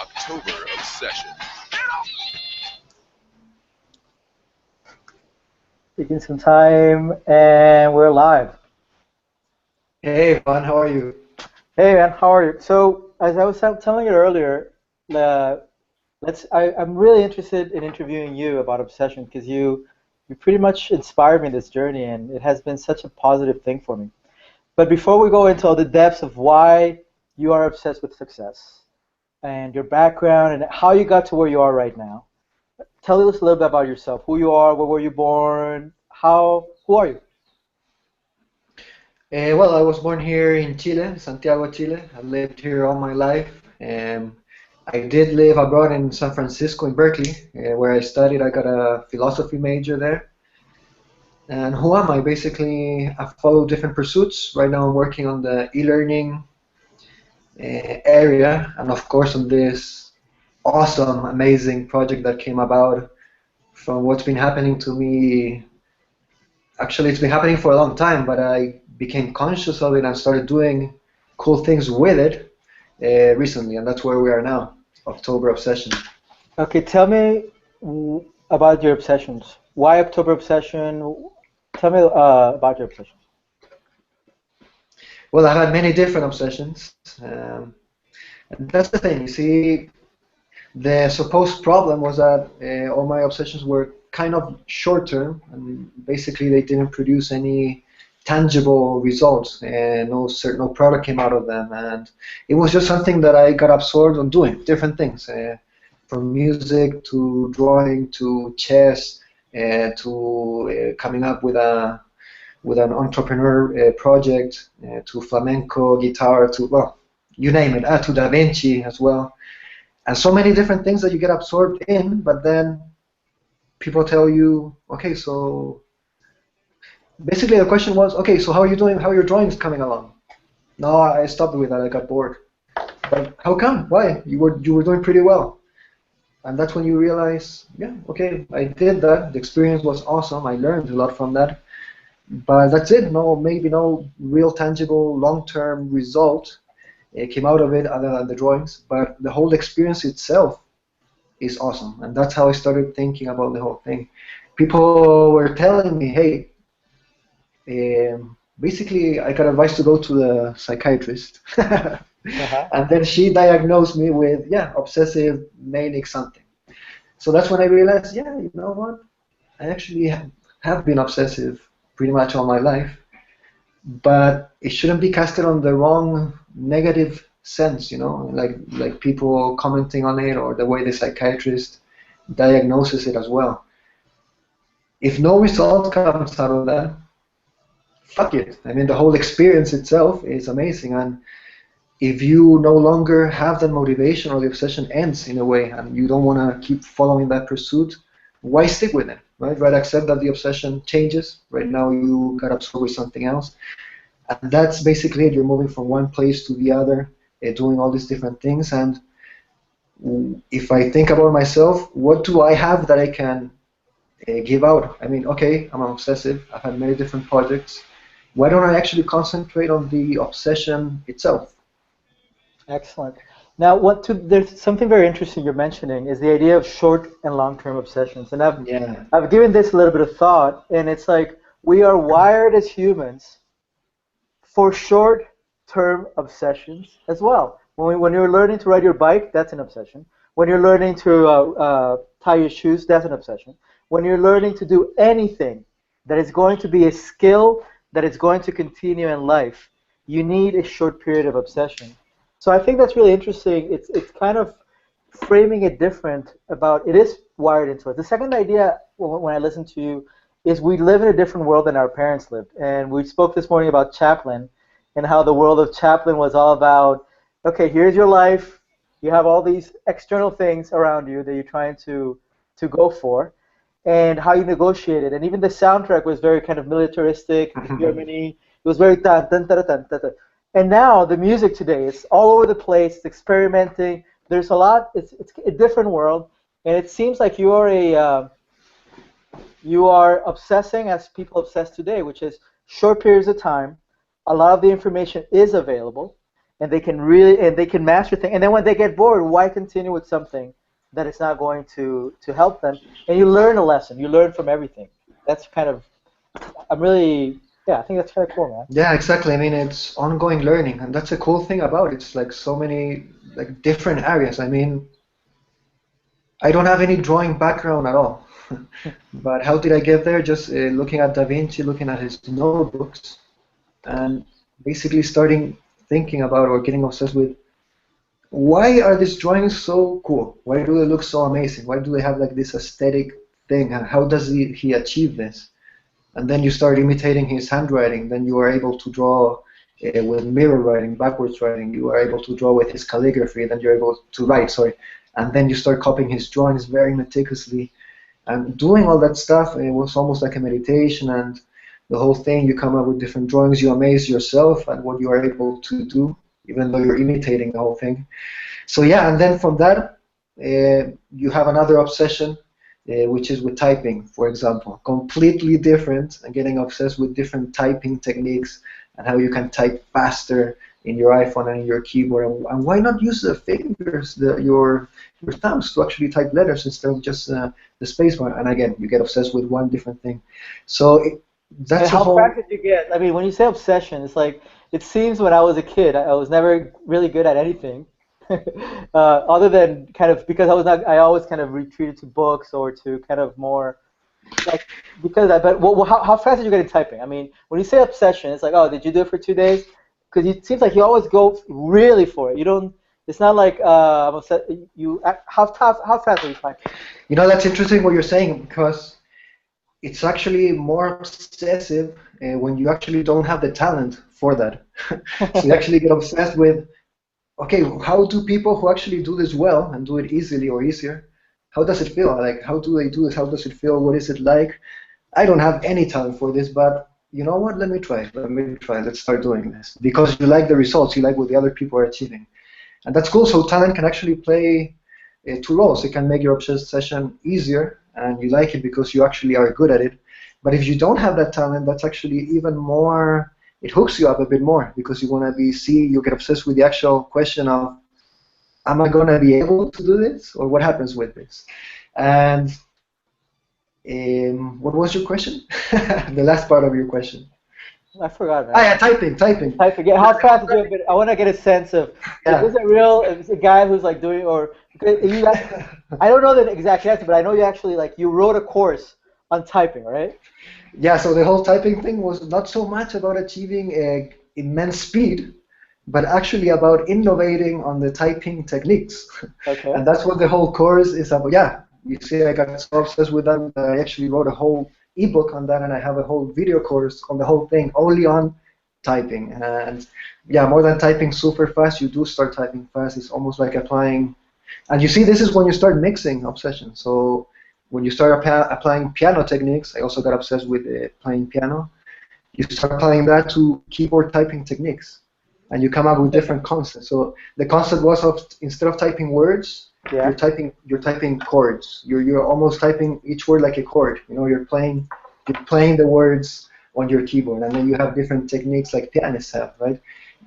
October Obsession. Taking some time, and we're live. Hey, Van, how are you? Hey, man, how are you? So, as I was telling you earlier, uh, I'm really interested in interviewing you about obsession because you pretty much inspired me in this journey, and it has been such a positive thing for me. But before we go into all the depths of why you are obsessed with success and your background and how you got to where you are right now, tell us a little bit about yourself, who you are, where were you born, who are you? Well, I was born here in Chile, Santiago, Chile. I lived here all my life. I did live abroad in San Francisco, in Berkeley, where I studied. I got a philosophy major there. And who am I? Basically, I follow different pursuits. Right now, I'm working on the e-learning area, and of course, on this awesome, amazing project that came about from what's been happening to me. Actually, it's been happening for a long time, but I became conscious of it and started doing cool things with it recently, and that's where we are now, October Obsession. Okay, tell me about your obsessions. Why October Obsession? Tell me about your obsessions. Well, I've had many different obsessions. And that's the thing. You see, the supposed problem was that all my obsessions were kind of short term, and basically they didn't produce any tangible results, and no product came out of them, and it was just something that I got absorbed on doing different things, from music to drawing to chess to coming up with an entrepreneur project to flamenco guitar to, well, you name it, to Da Vinci as well, and so many different things that you get absorbed in, but then people tell you, okay, so basically the question was, okay, so how are you doing? How are your drawings coming along? No, I stopped with that. I got bored. But how come? Why? You were doing pretty well. And that's when you realize, yeah, okay, I did that. The experience was awesome. I learned a lot from that. But that's it. No, maybe no real tangible long-term result came out of it other than the drawings. But the whole experience itself is awesome. And that's how I started thinking about the whole thing. People were telling me, hey, basically, I got advice to go to the psychiatrist. Uh-huh. And then she diagnosed me with, yeah, obsessive manic something. So that's when I realized, yeah, you know what? I actually have been obsessive pretty much all my life, but it shouldn't be casted on the wrong negative sense, like people commenting on it or the way the psychiatrist diagnoses it as well. If no result comes out of that, fuck it. I mean, the whole experience itself is amazing, and if you no longer have that motivation or the obsession ends in a way and you don't want to keep following that pursuit, why stick with it, right? Right, accept that the obsession changes. Right now you got absorbed with something else, and that's basically it. You're moving from one place to the other, doing all these different things, and if I think about myself, what do I have that I can give out? I mean, okay, I'm obsessive. I've had many different projects. Why don't I actually concentrate on the obsession itself? Excellent. Now, there's something very interesting you're mentioning is the idea of short and long-term obsessions, and Yeah. I've given this a little bit of thought, and it's like we are wired as humans for short-term obsessions as well. When you're learning to ride your bike, that's an obsession. When you're learning to tie your shoes, that's an obsession. When you're learning to do anything that is going to be a skill that is going to continue in life, you need a short period of obsession. So I think that's really interesting. It's kind of framing it different about it is wired into it. The second idea when I listen to you is we live in a different world than our parents lived. And we spoke this morning about Chaplin and how the world of Chaplin was all about, okay, here's your life. You have all these external things around you that you're trying to go for, and how you negotiate it. And even the soundtrack was very kind of militaristic, Germany. It was very tan, tan, tan, tan, tan, tan. And now the music today is all over the place. It's experimenting. There's a lot. It's a different world, and it seems like you are obsessing as people obsess today, which is short periods of time. A lot of the information is available, and they can master things. And then when they get bored, why continue with something that is not going to help them? And you learn a lesson. You learn from everything. That's kind of I'm really yeah. I think that's kind of cool, man. Yeah, exactly. I mean, it's ongoing learning, and that's a cool thing about it. It's like so many like different areas. I mean, I don't have any drawing background at all. But how did I get there? Just looking at Da Vinci, looking at his notebooks, and basically starting thinking about or getting obsessed with why are these drawings so cool? Why do they look so amazing? Why do they have like this aesthetic thing? And how does he achieve this? And then you start imitating his handwriting. Then you are able to draw with mirror writing, backwards writing. You are able to draw with his calligraphy. Then you're able to write, sorry. And then you start copying his drawings very meticulously. And doing all that stuff, it was almost like a meditation. And the whole thing, you come up with different drawings. You amaze yourself at what you are able to do, even though you're imitating the whole thing. So yeah, and then from that, you have another obsession, which is with typing, for example. Completely different, and getting obsessed with different typing techniques and how you can type faster in your iPhone and in your keyboard. And why not use the fingers, your thumbs, to actually type letters instead of just the spacebar? And again, you get obsessed with one different thing. So that's And how whole. fast did you get? I mean, when you say obsession, it's like it seems when I was a kid, I was never really good at anything, other than kind of because I always kind of retreated to books or to kind of more like because I. But how fast did you get in typing? I mean, when you say obsession, it's like, oh, did you do it for 2 days? Because it seems like you always go really for it. You don't. It's not like I'm upset. How fast are you typing? You know, that's interesting what you're saying, because it's actually more obsessive when you actually don't have the talent for that. So you actually get obsessed with, okay, how do people who actually do this well and do it easily or easier, how does it feel? Like, how do they do this? How does it feel? What is it like? I don't have any talent for this, but you know what? Let me try. Let's start doing this. Because you like the results, you like what the other people are achieving. And that's cool. So talent can actually play two roles. It can make your obsession easier, and you like it because you actually are good at it. But if you don't have that talent, that's actually even more, it hooks you up a bit more, because you want to you get obsessed with the actual question of, am I going to be able to do this, or what happens with this? And what was your question? The last part of your question. I forgot, man. Ah, yeah, typing. I forget how fast did you have it? I want to get a sense of is this a guy who's like doing or you I don't know the exact answer, but I know you actually like you wrote a course on typing, right? Yeah, so the whole typing thing was not so much about achieving immense speed, but actually about innovating on the typing techniques. Okay. And that's what the whole course is about. Yeah, you see, I got so obsessed with that, I actually wrote a whole ebook on that, and I have a whole video course on the whole thing only on typing. And yeah, more than typing super fast, you do start typing fast. It's almost like applying, and you see, this is when you start mixing obsession. So when you start applying piano techniques, I also got obsessed with playing piano. You start applying that to keyboard typing techniques, and you come up with different concepts. So the concept was of, instead of typing words, you're typing chords. You're almost typing each word like a chord. You know, you're playing the words on your keyboard, and then you have different techniques like pianists have, right?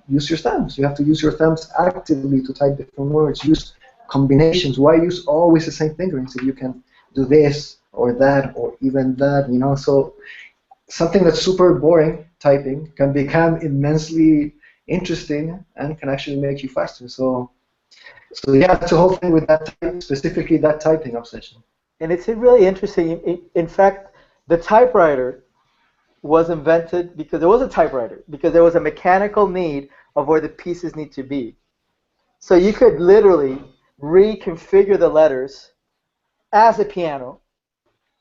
Use your thumbs. You have to use your thumbs actively to type different words. Use combinations. Why use always the same fingerings if you can do this or that or even that? You know, so something that's super boring, typing, can become immensely interesting and can actually make you faster. So yeah, that's the whole thing with that specifically that typing obsession. And it's really interesting. In fact, the typewriter was invented because there was a typewriter, because there was a mechanical need of where the pieces need to be. So you could literally reconfigure the letters as a piano,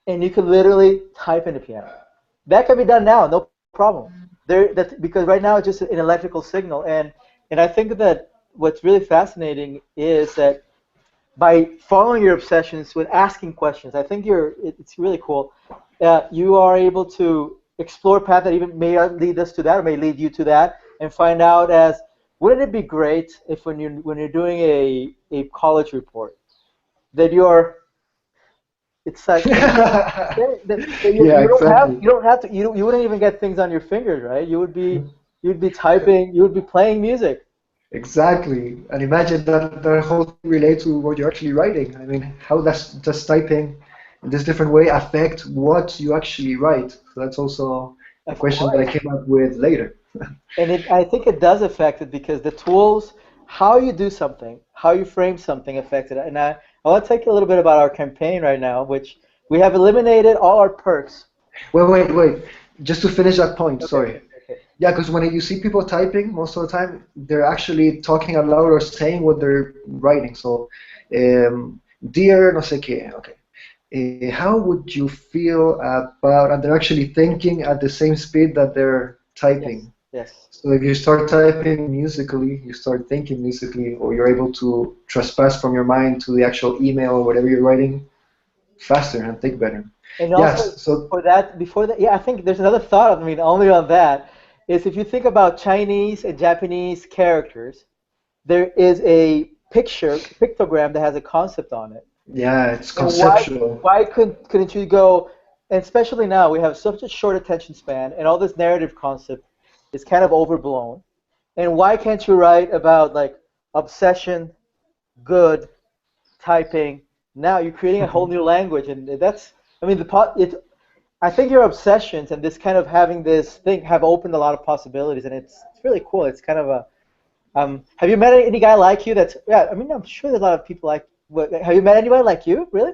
and you could literally type in the piano. That can be done now, no problem. Because right now it's just an electrical signal, and I think that what's really fascinating is that by following your obsessions with asking questions, I think it's really cool. You are able to explore a path that even may lead us to that, or may lead you to that, and find out as, wouldn't it be great if when you're doing a college report, that it's like you wouldn't even get things on your fingers, right? You'd be typing, you would be playing music. Exactly. And imagine that the whole thing relates to what you're actually writing. I mean, how does typing in this different way affect what you actually write? So that's also a Of question that I course. came up with later. And I think it does affect it because the tools, how you do something, how you frame something affected it. And I want to take a little bit about our campaign right now, which we have eliminated all our perks. Wait. Just to finish that point, Okay, sorry. okay, okay. Yeah, because when you see people typing, most of the time they're actually talking out loud or saying what they're writing. So, dear no sé qué, okay. How would you feel about, and they're actually thinking at the same speed that they're Yes, typing. yes. So if you start typing musically, you start thinking musically, or you're able to trespass from your mind to the actual email or whatever you're writing faster and think better. And also Yes, so for that, before that, yeah, I think there's another thought. I mean, only on that is if you think about Chinese and Japanese characters, there is a pictogram that has a concept on it. yeah, it's And conceptual. why couldn't you go? And especially now, we have such a short attention span, and all this narrative concept is kind of overblown. And why can't you write about like obsession, good, typing? Now you're creating a whole new language, and that's. I mean, I think your obsessions and this kind of having this thing have opened a lot of possibilities, and it's really cool. It's kind of a. Have you met any guy like you? That's yeah. I mean, I'm sure there's a lot of people like. Have you met anybody like you? Really?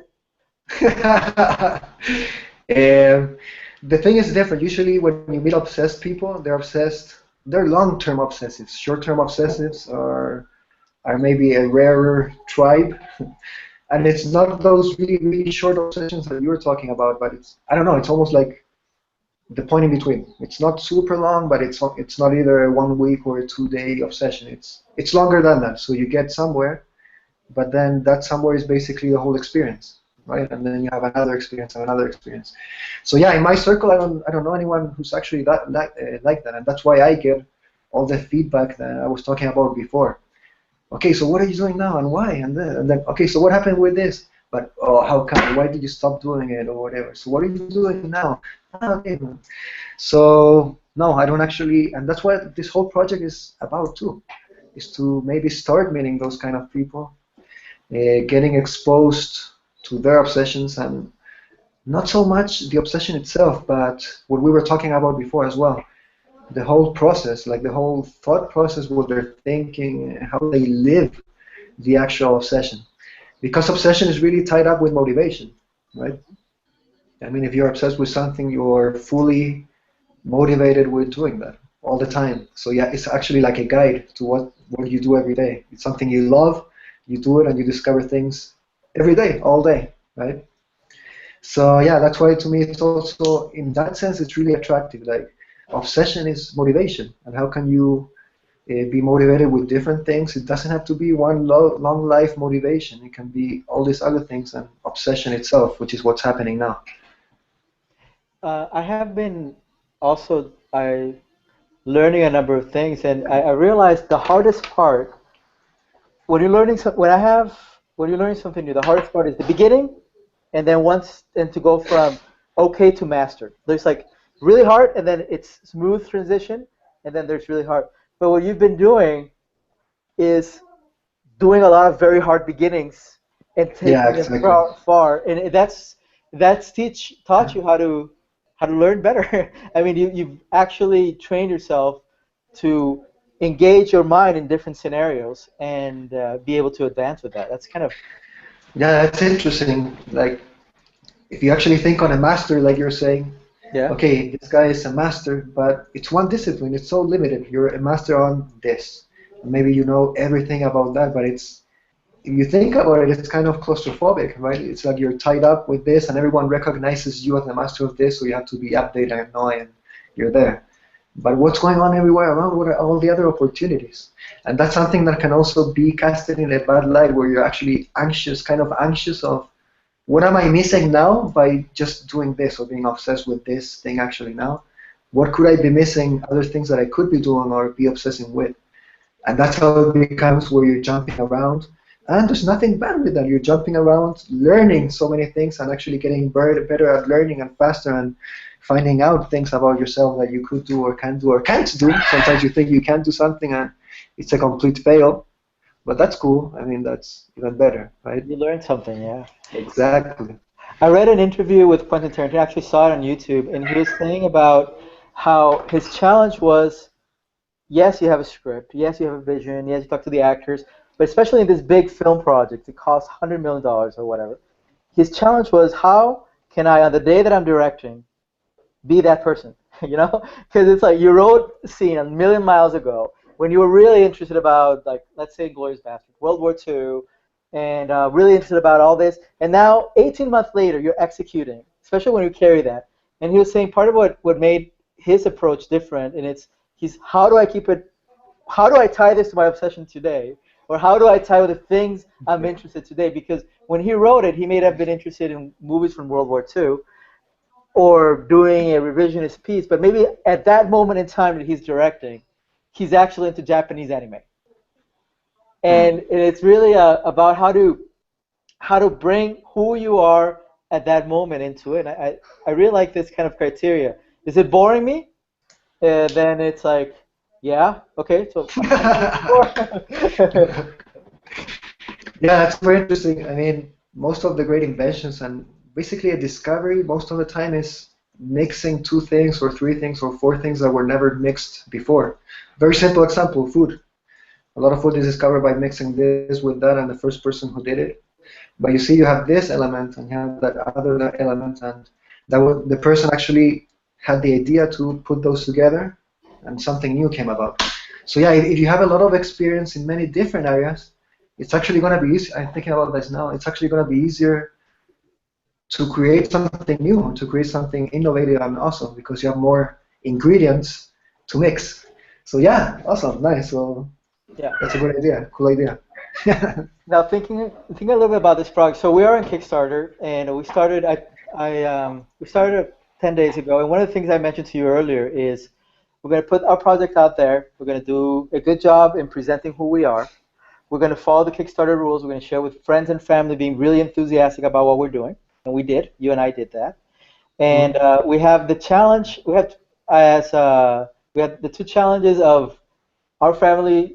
The thing is different. Usually, when you meet obsessed people, they're obsessed. They're long-term obsessives. Short-term obsessives are maybe a rarer tribe, and it's not those really short obsessions that you were talking about. But it's I don't know. It's almost like the point in between. It's not super long, but it's not either a 1 week or a 2 day obsession. It's longer than that. So you get somewhere, but then that somewhere is basically the whole experience, right? And then you have another experience and another experience. So yeah, in my circle, I don't know anyone who's actually like that, and that's why I get all the feedback that I was talking about before. Okay, so what are you doing now, and why, and then okay, so what happened with this? But oh, how come? Why did you stop doing it, or whatever? So what are you doing now? Ah, okay. So no, I don't actually, and that's what this whole project is about too, is to maybe start meeting those kind of people, getting exposed to their obsessions, and not so much the obsession itself, but what we were talking about before as well. The whole process, like the whole thought process, what they're thinking, how they live the actual obsession. Because obsession is really tied up with motivation, right? I mean, if you're obsessed with something, you're fully motivated with doing that all the time. So yeah, it's actually like a guide to what you do every day. It's something you love, you do it, and you discover things every day, all day, right? So yeah, that's why to me it's also in that sense it's really attractive. Like obsession is motivation, and how can you be motivated with different things? It doesn't have to be one long life motivation. It can be all these other things and obsession itself, which is what's happening now. I have been also I learning a number of things, and I realized the hardest part when you're learning when you're learning something new, the hardest part is the beginning, and then to go from okay to master. There's like really hard, and then it's smooth transition, and then there's really hard. But what you've been doing is doing a lot of very hard beginnings and Yeah, taking them exactly. far, and that's taught you how to learn better. I mean, you've actually trained yourself to engage your mind in different scenarios and be able to advance with that. That's kind of Yeah, that's interesting. Like if you actually think on a master, like you're saying, yeah. okay, this guy is a master, but it's one discipline. It's so limited. You're a master on this. Maybe you know everything about that, but it's if you think about it, it's kind of claustrophobic, right? It's like you're tied up with this, and everyone recognizes you as the master of this, so you have to be updated and know, and you're there. But what's going on everywhere around? What are all the other opportunities? And that's something that can also be casted in a bad light, where you're actually anxious, kind of anxious of what am I missing now by just doing this or being obsessed with this thing actually now? What could I be missing? Other things that I could be doing or be obsessing with? And that's how it becomes where you're jumping around. And there's nothing bad with that. You're jumping around, learning so many things, and actually getting better at learning and faster and finding out things about yourself that you could do or can't do or can't do. Sometimes you think you can do something, and it's a complete fail. But that's cool. I mean, that's even better, right? You learned something, yeah. Exactly. I read an interview with Quentin Tarantino. I actually saw it on YouTube, and he was saying about how his challenge was, yes, you have a script, yes, you have a vision, yes, you talk to the actors, but especially in this big film project, it costs $100 million or whatever. His challenge was, how can I, on the day that I'm directing, be that person? You know, because it's like you wrote a scene a million miles ago when you were really interested about, like, let's say, Glorious Bastards, World War II, and really interested about all this, and now 18 months later, you're executing, especially when you carry that. And he was saying part of what made his approach different, and he's how do I keep it, how do I tie this to my obsession today? Or how do I tie with the things I'm interested today? Because when he wrote it, he may have been interested in movies from World War II or doing a revisionist piece, but maybe at that moment in time that he's directing, he's actually into Japanese anime. And it's really about how to bring who you are at that moment into it. And I really like this kind of criteria. Is it boring me? Then it's like, yeah, okay, so I'm doing it more. Yeah, that's very interesting. I mean, most of the great inventions and basically a discovery most of the time is mixing two things or three things or four things that were never mixed before. Very simple example, food. A lot of food is discovered by mixing this with that and the first person who did it. But you see, you have this element and you have that other element, and the person actually had the idea to put those together, and something new came about. So yeah, if you have a lot of experience in many different areas, it's actually going to be easy. I'm thinking about this now. It's actually going to be easier to create something new, to create something innovative and awesome because you have more ingredients to mix. So yeah, awesome, nice. Well, Yeah. that's a good idea, cool idea. Now thinking a little bit about this project. So we are on Kickstarter, and we started 10 days ago. And one of the things I mentioned to you earlier is we're going to put our project out there. We're going to do a good job in presenting who we are. We're going to follow the Kickstarter rules. We're going to share with friends and family, being really enthusiastic about what we're doing, and we did. You and I did that. And we have the challenge. We have the two challenges of our friends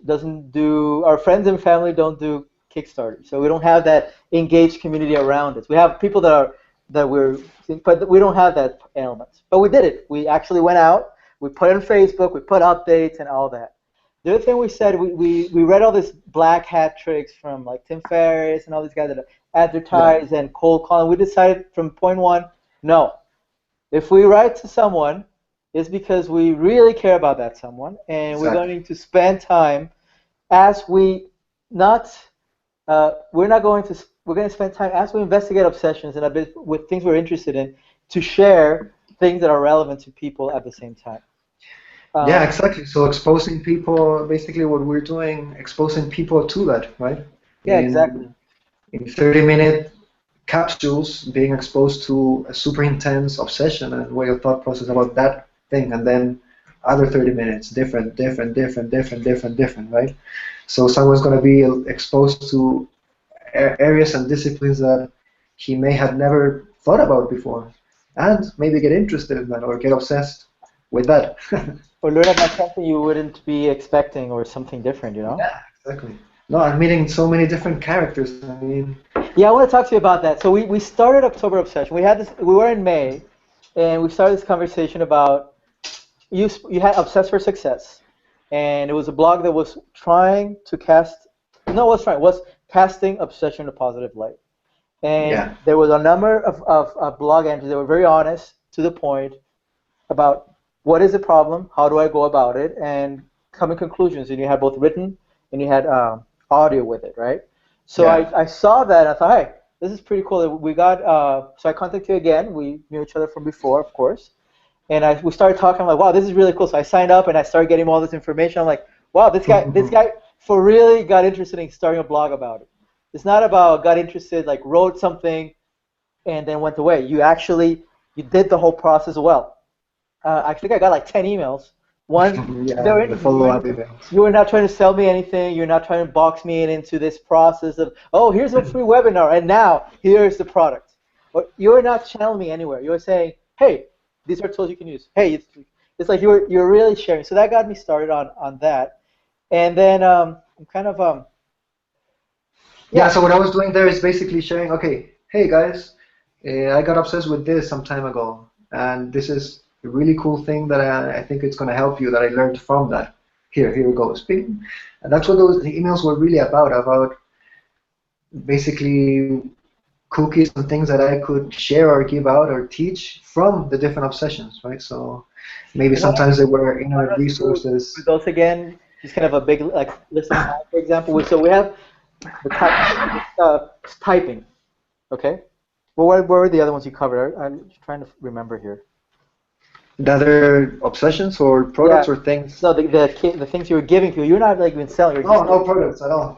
and family don't do Kickstarter, so we don't have that engaged community around us. We have people but we don't have that element. But we did it. We actually went out. We put it on Facebook. We put updates and all that. The other thing we said, we read all this black hat tricks from like Tim Ferriss and all these guys that advertise and cold calling. We decided from point one, no. If we write to someone, it's because we really care about that someone, and we're going to spend time as we not we're not going to we're going to spend time as we investigate obsessions and a bit with things we're interested in to share things that are relevant to people at the same time. Yeah, exactly. So exposing people, basically what we're doing, exposing people to that, right? Yeah, exactly. In 30-minute capsules, being exposed to a super intense obsession and way of thought process about that thing, and then other 30 minutes, different, right? So someone's going to be exposed to areas and disciplines that he may have never thought about before, and maybe get interested in that or get obsessed with that. Or learn about something you wouldn't be expecting or something different, you know? Yeah, exactly. No, I'm meeting so many different characters. I mean, yeah, I want to talk to you about that. So we started October Obsession. We were in May, and we started this conversation about you had Obsessed for Success, and it was a blog that was trying to was casting obsession in a positive light. And there was a number of blog entries that were very honest, to the point, about what is the problem, how do I go about it, and coming conclusions. And you had both written and you had audio with it, right? So I saw that and I thought, hey, this is pretty cool. We got so I contacted you again. We knew each other from before, of course. And we started talking. I'm like, wow, this is really cool. So I signed up and I started getting all this information. I'm like, wow, this guy for really got interested in starting a blog about it. It's not about got interested, like wrote something and then went away. You did the whole process well. I think I got like 10 emails. One, the follow-up emails. You were not trying to sell me anything. You're not trying to box me into this process of, oh, here's a free webinar, and now here's the product. Or you're not channeling me anywhere. You're saying, hey, these are tools you can use. Hey, it's like you're really sharing. So that got me started on that. And then I'm kind of Yeah, yeah. so what I was doing there is basically sharing, okay, hey guys, I got obsessed with this some time ago, and this is a really cool thing that I think it's going to help you that I learned from that. Here it goes. Bing. And that's what those the emails were really about basically cookies and things that I could share or give out or teach from the different obsessions, right? So maybe You know what? sometimes they were Run internet us through resources. those again. Just kind of a big like list of time, for example. So we have the type typing. Okay. Well, what were the other ones you covered? I'm trying to remember here. The other obsessions or Yeah. products or things. No, the things you were giving people. You're not like even selling. You're No, just no giving. products at all.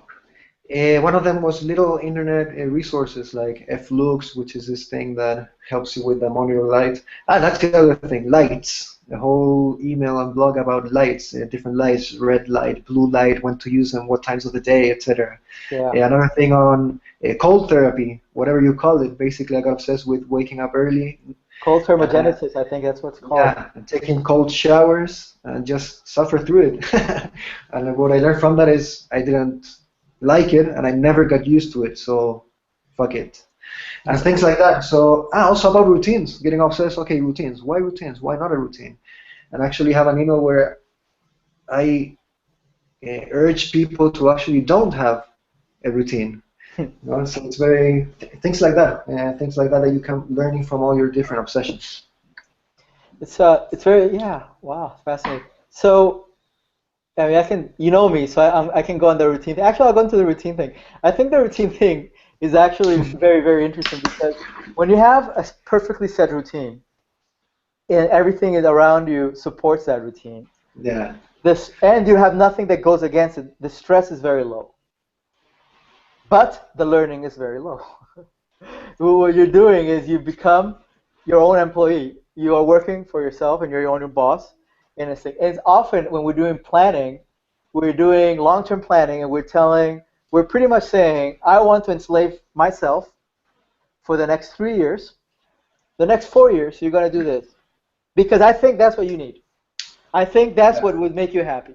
One of them was little internet resources like flux, which is this thing that helps you with the monitor light. Ah, that's the other thing, lights. The whole email and blog about lights, different lights, red light, blue light, when to use them, what times of the day, etc. Yeah. Another thing on cold therapy, whatever you call it. Basically, I got obsessed with waking up early. Cold Uh, thermogenesis. I think that's what's called. yeah, and taking cold showers and just suffer through it. And what I learned from that is I didn't like it and I never got used to it, so fuck it. And things like that. So also about routines, getting obsessed, okay, routines. Why routines? Why not a routine? And actually have an email where I urge people to actually don't have a routine. You know? So it's very, things like that. Things like that that you can learning from all your different obsessions. It's very yeah. Wow, it's fascinating. So I mean, I can you know me, so I can go on the routine thing. Actually, I'll go into the routine thing. I think the routine thing is actually very very interesting because when you have a perfectly set routine and everything is around you supports that routine, Yeah. this and you have nothing that goes against it, the stress is very low, but the learning is very low. What you're doing is you become your own employee. You are working for yourself and you're your own boss. And it's often when we're doing planning, we're doing long-term planning and we're pretty much saying, I want to enslave myself for the next 3 years. The next 4 years, you're going to do this. Because I think that's what you need. I think that's what would make you happy.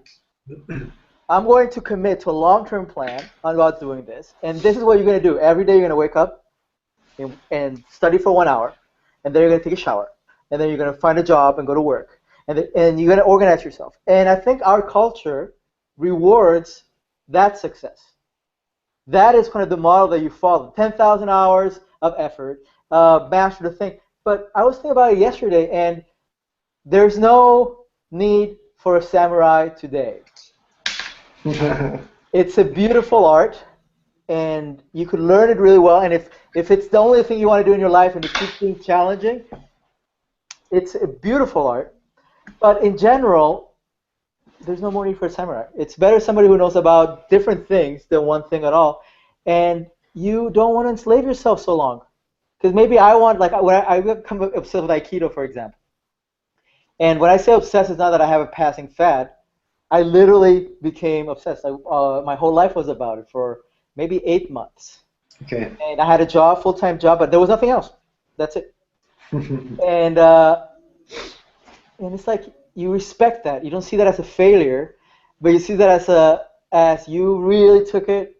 I'm going to commit to a long-term plan on about doing this. And this is what you're going to do. Every day you're going to wake up and study for 1 hour, and then you're going to take a shower, and then you're going to find a job and go to work, and you're going to organize yourself. And I think our culture rewards that success. That is kind of the model that you follow. 10,000 hours of effort, master the thing. But I was thinking about it yesterday, and there's no need for a samurai today. It's a beautiful art, and you could learn it really well. And if it's the only thing you want to do in your life and it keeps being challenging, it's a beautiful art. But in general, there's no more need for a samurai. It's better somebody who knows about different things than one thing at all. And you don't want to enslave yourself so long. Because maybe I want, like, when I become obsessed with Aikido, for example. And when I say obsessed, it's not that I have a passing fad. I literally became obsessed. My whole life was about it for maybe 8 months. Okay. And I had a job, full-time job, but there was nothing else. That's it. And and it's like you respect that. You don't see that as a failure, but you see that as you really took it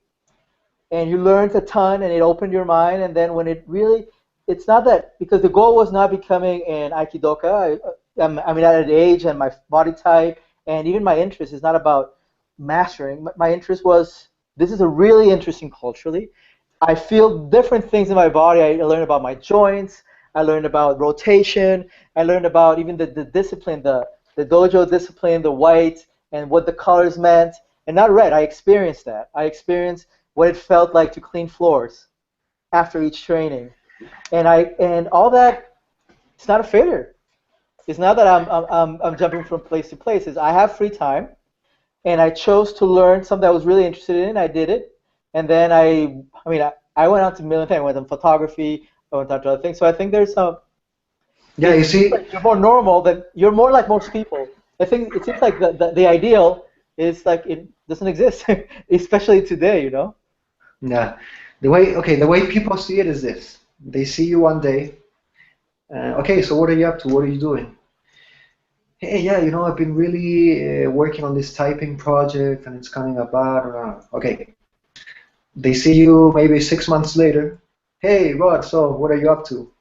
and you learned a ton and it opened your mind. And then when it really, it's not that because the goal was not becoming an aikidoka. I mean, at an age and my body type and even my interest is not about mastering. My interest was this is a really interesting culturally. I feel different things in my body. I learned about my joints. I learned about rotation. I learned about even the discipline, the dojo discipline, the white, and what the colors meant. And not red. I experienced that. I experienced what it felt like to clean floors after each training. And all that. It's not a failure. It's not that I'm jumping from place to place. It's I have free time, and I chose to learn something I was really interested in. I did it, and then I mean, I went on to a million things. I went on photography. I went on to other things. So I think there's some. Yeah, you Seems see, like you're more normal than you're more like most people. I think it seems like the ideal is like it doesn't exist, especially today. You know. yeah, the way people see it is this. They see you one day. Okay, so what are you up to? What are you doing? hey, yeah, I've been really working on this typing project and it's coming about. Okay, they see you maybe 6 months later. Hey, Rod, so what are you up to?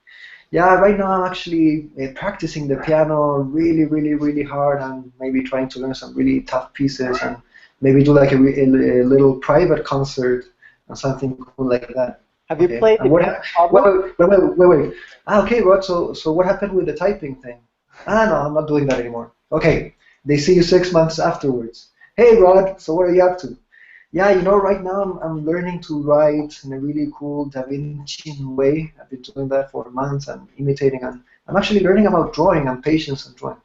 Yeah, right now I'm actually practicing the piano really, really, really hard and maybe trying to learn some really tough pieces and maybe do like a little private concert or something cool like that. Have you Okay, played and the what? piano in Wait, public? wait. Ah, okay, Rod. So what happened with the typing thing? Ah, no, I'm not doing that anymore. Okay, they see you 6 months afterwards. Hey, Rod. So what are you up to? Yeah, right now I'm learning to write in a really cool Da Vinci way. I've been doing that for months and imitating, and I'm actually learning about drawing and patience and drawing.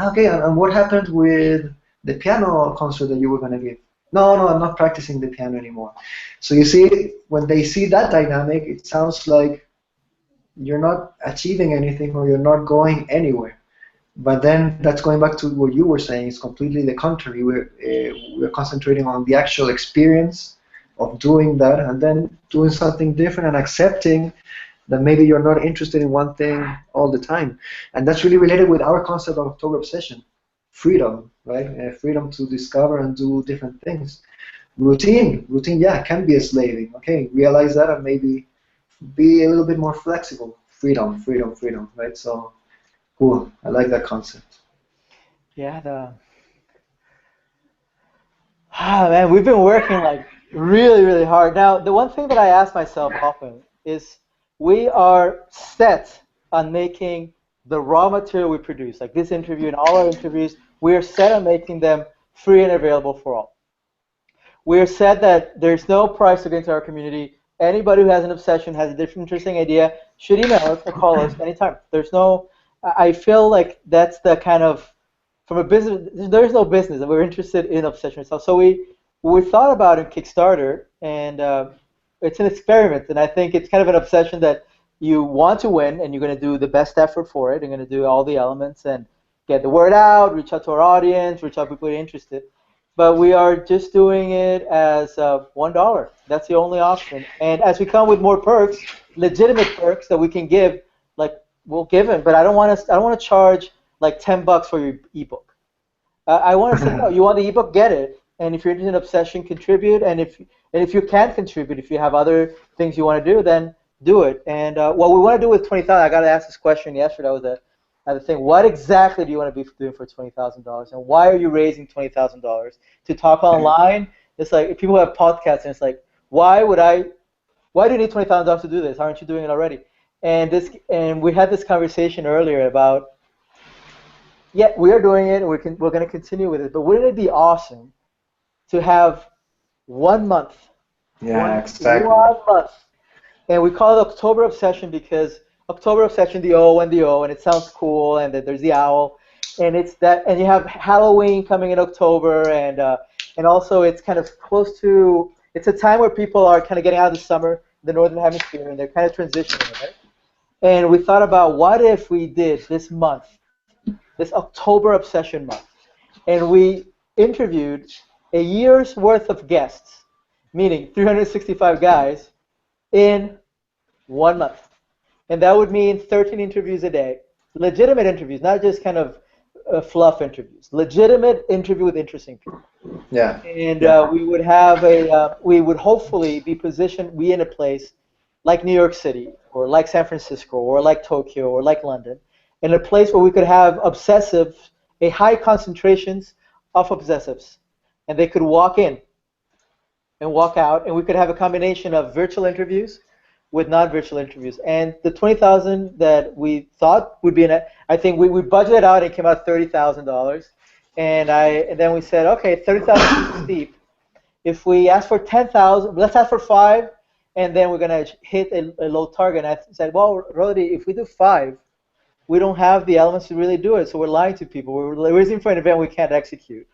Okay, and what happened with the piano concert that you were going to give? No, no, I'm not practicing the piano anymore. So you see, when they see that dynamic, it sounds like you're not achieving anything or you're not going anywhere. But then that's going back to what you were saying. It's completely the contrary. We're concentrating on the actual experience of doing that, and then doing something different and accepting that maybe you're not interested in one thing all the time. And that's really related with our concept of October Obsession. Freedom, right? Freedom to discover and do different things. Routine, yeah, can be enslaving. Okay, realize that and maybe be a little bit more flexible. Freedom, right? So, cool. I like that concept. Yeah, man, we've been working like really, really hard. Now, the one thing that I ask myself often is we are set on making the raw material we produce, like this interview and all our interviews, we are set on making them free and available for all. We are set that there's no price to get into our community. Anybody who has an obsession, has a different interesting idea, should email us or call us anytime. There's no, I feel like that's the kind of, from a business, there's no business, and we're interested in obsession itself. So we thought about it in Kickstarter, and it's an experiment, and I think it's kind of an obsession that you want to win, and you're going to do the best effort for it. You're going to do all the elements and get the word out, reach out to our audience, reach out to people who are interested. But we are just doing it as $1. That's the only option. And as we come with more perks, legitimate perks that we can give, like we'll give it. But I don't want to. I don't want to charge like $10 for your ebook. I want to say no. You want the ebook, get it. And if you're interested in obsession, contribute. And if you can't contribute, if you have other things you want to do, then do it. And what we want to do with 20,000, I got to ask this question yesterday. I was at the thing. What exactly do you want to be doing for $20,000? And why are you raising $20,000 to talk online? It's like if people have podcasts, and it's like, why would I? Why do you need $20,000 to do this? Aren't you doing it already? And we had this conversation earlier about, yeah, we are doing it, and we're going to continue with it. But wouldn't it be awesome to have 1 month, Yeah, exactly. 1 month, and we call it October Obsession because October Obsession, the O and the O, and it sounds cool, and there's the owl, and it's that, and you have Halloween coming in October, and also it's kind of close to, it's a time where people are kind of getting out of the summer, the northern hemisphere, and they're kind of transitioning, right? And we thought about what if we did this month, this October Obsession month, and we interviewed a year's worth of guests, meaning 365 guys, in 1 month. And that would mean 13 interviews a day, legitimate interviews, not just kind of fluff interviews, legitimate interview with interesting people. Yeah, And yeah. we would have we would hopefully be positioned, we in a place like New York City, or like San Francisco, or like Tokyo, or like London, in a place where we could have a high concentrations of obsessives, and they could walk in and walk out, and we could have a combination of virtual interviews with non-virtual interviews. And the 20,000 that we thought would be I think we budgeted out and it came out $30,000. And then we said, okay, 30,000 is steep. If we ask for 10,000, let's ask for five, and then we're gonna hit a low target. And I said, well, Rodi, if we do five, we don't have the elements to really do it, so we're lying to people. We're raising for an event we can't execute.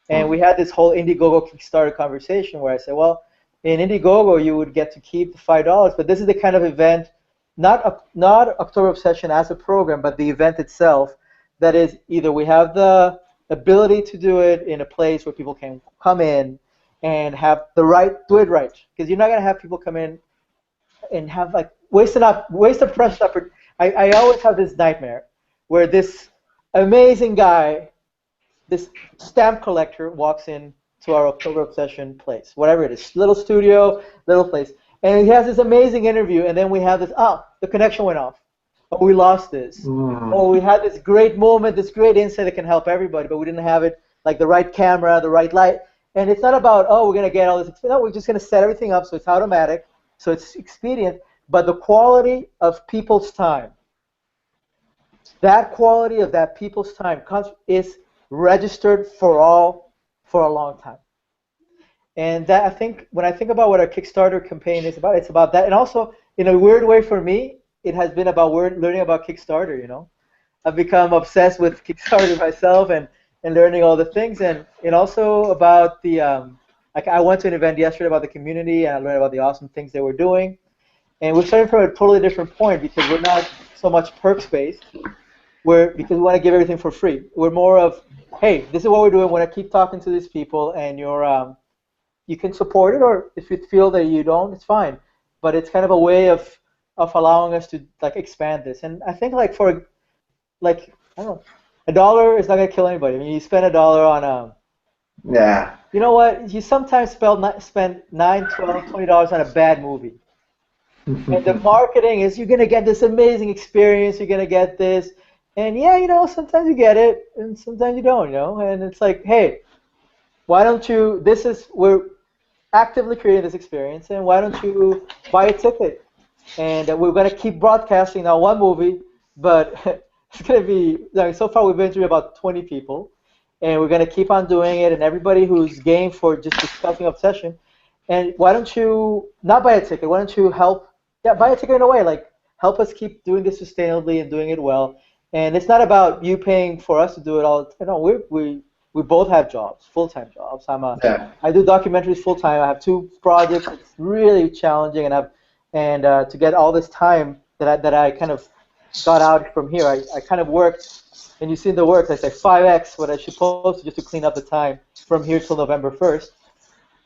And we had this whole Indiegogo Kickstarter conversation where I said, well, in Indiegogo you would get to keep the $5, but this is the kind of event, not October Obsession as a program, but the event itself, that is either we have the ability to do it in a place where people can come in and do it right, because you're not going to have people come in and have like waste a precious opportunity. I always have this nightmare where this amazing guy, this stamp collector walks in to our October Obsession place, whatever it is, little studio, little place, and he has this amazing interview, and then we have this, the connection went off, or we lost this, Mm. or we had this great moment, this great insight that can help everybody, but we didn't have it, like the right camera, the right light, and it's not about, we're going to get all this, no, we're just going to set everything up so it's automatic, so it's expedient, but the quality of people's time, that quality of that people's time is registered for a long time. And that, I think, when I think about what our Kickstarter campaign is about, it's about that. And also, in a weird way for me, it has been about learning about Kickstarter, you know. I've become obsessed with Kickstarter myself and learning all the things. And also about like I went to an event yesterday about the community and I learned about the awesome things they were doing. And we're starting from a totally different point because we're not so much perks based. Because we want to give everything for free. We're more of, hey, this is what we're doing. We're gonna keep talking to these people, and you can support it, or if you feel that you don't, it's fine. But it's kind of a way of allowing us to like expand this. And I think like I don't know, $1 is not gonna kill anybody. I mean, you spend $1 on Yeah. you know what? You sometimes spend 9, 12, $20 on a bad movie. And the marketing is you're gonna get this amazing experience. You're gonna get this. And yeah, you know, sometimes you get it, and sometimes you don't, you know. And it's like, hey, why don't you? We're actively creating this experience, and why don't you buy a ticket? And we're gonna keep broadcasting now one movie, but it's gonna be. Like, so far, we've interviewed about 20 people, and we're gonna keep on doing it. And everybody who's game for just discussing obsession, and why don't you not buy a ticket? Why don't you help? Yeah, buy a ticket in a way, like help us keep doing this sustainably and doing it well. And it's not about you paying for us to do it all. You know, we both have jobs, full-time jobs. Yeah. I do documentaries full-time. I have 2 projects. It's really challenging, and to get all this time that I kind of got out from here, I kind of worked, and you see the work. I say 5x what I should supposed to just to clean up the time from here till November 1st.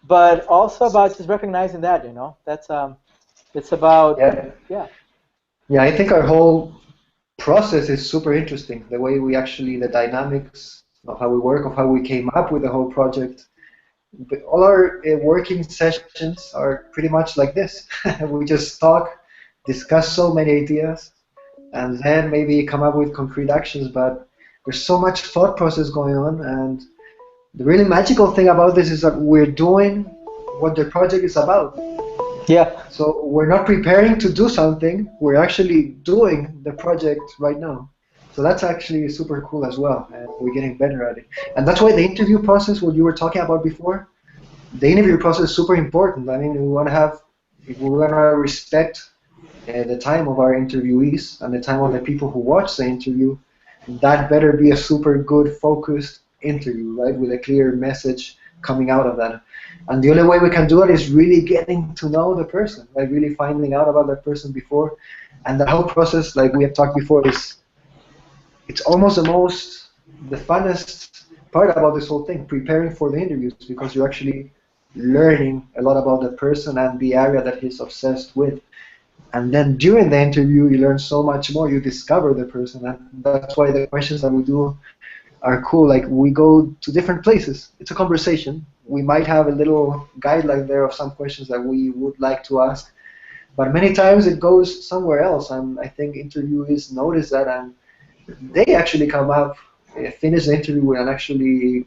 But also about just recognizing that, you know, that's it's about Yeah. yeah. Yeah, I think our whole process is super interesting. The way we actually, the dynamics of how we work, of how we came up with the whole project. But all our working sessions are pretty much like this. We just talk, discuss so many ideas, and then maybe come up with concrete actions. But there's so much thought process going on, and the really magical thing about this is that we're doing what the project is about. Yeah. So we're not preparing to do something, we're actually doing the project right now. So that's actually super cool as well, and we're getting better at it. And that's why the interview process, what you were talking about before, the interview process is super important. I mean, if we want to respect the time of our interviewees and the time of the people who watch the interview, that better be a super good, focused interview, right, with a clear message coming out of that. And the only way we can do it is really getting to know the person, like really finding out about that person before. And the whole process, like we have talked before, it's almost the funnest part about this whole thing, preparing for the interviews, because you're actually learning a lot about that person and the area that he's obsessed with. And then during the interview, you learn so much more. You discover the person, and that's why the questions that we do are cool. Like we go to different places. It's a conversation. We might have a little guideline there of some questions that we would like to ask, but many times it goes somewhere else. And I think interviewees notice that, and they actually come up, finish the interview with an actually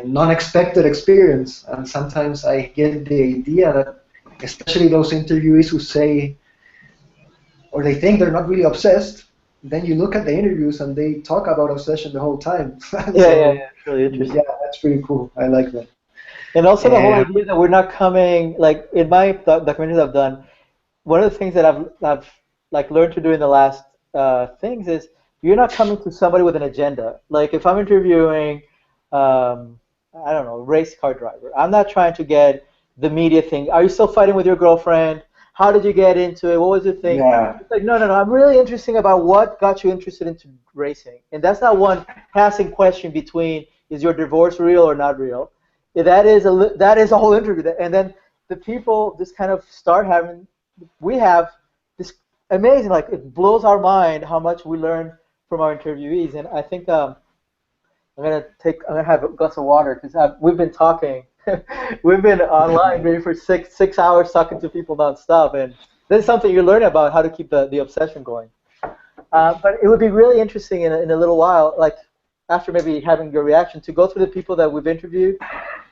non-expected experience. And sometimes I get the idea that, especially those interviewees who say, or they think they're not really obsessed, then you look at the interviews and they talk about obsession the whole time. Yeah, So, yeah, it's really interesting. yeah, that's pretty cool. I like that. And also the whole Um, idea that we're not coming, like in my documentaries I've done, one of the things that I've like learned to do in the last things is you're not coming to somebody with an agenda. Like if I'm interviewing, I don't know, race car driver, I'm not trying to get the media thing. Are you still fighting with your girlfriend? How did you get into it? What was your thing? yeah, It's like, no, no, no. I'm really interested about what got you interested into racing. And that's not one passing question between is your divorce real or not real. That is a whole interview. And then the people just kind of start having, we have this amazing, like it blows our mind how much we learn from our interviewees, and I think I'm gonna have a glass of water because we've been talking, we've been online maybe for six hours talking to people nonstop, and this is something you're learning about how to keep the obsession going. But it would be really interesting in a little while, like after maybe having your reaction, to go through the people that we've interviewed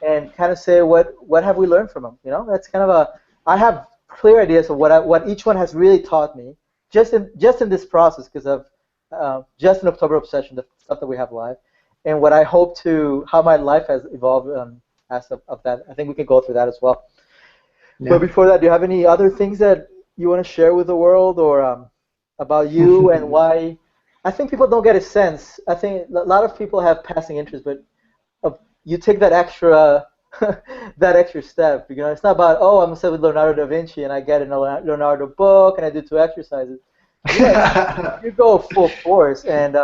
and kind of say what have we learned from them. You know, that's kind of a I have clear ideas of what each one has really taught me just in this process because of just in October Obsession, the stuff that we have live, and what I hope to how my life has evolved as of that. I think we can go through that as well. But Yeah. before that, do you have any other things that you want to share with the world or about you and why? I think people don't get a sense. I think a lot of people have passing interest, but you take that extra that extra step. You know, it's not about I'm obsessed with Leonardo da Vinci and I get a Leonardo book and I do 2 exercises. You go full force and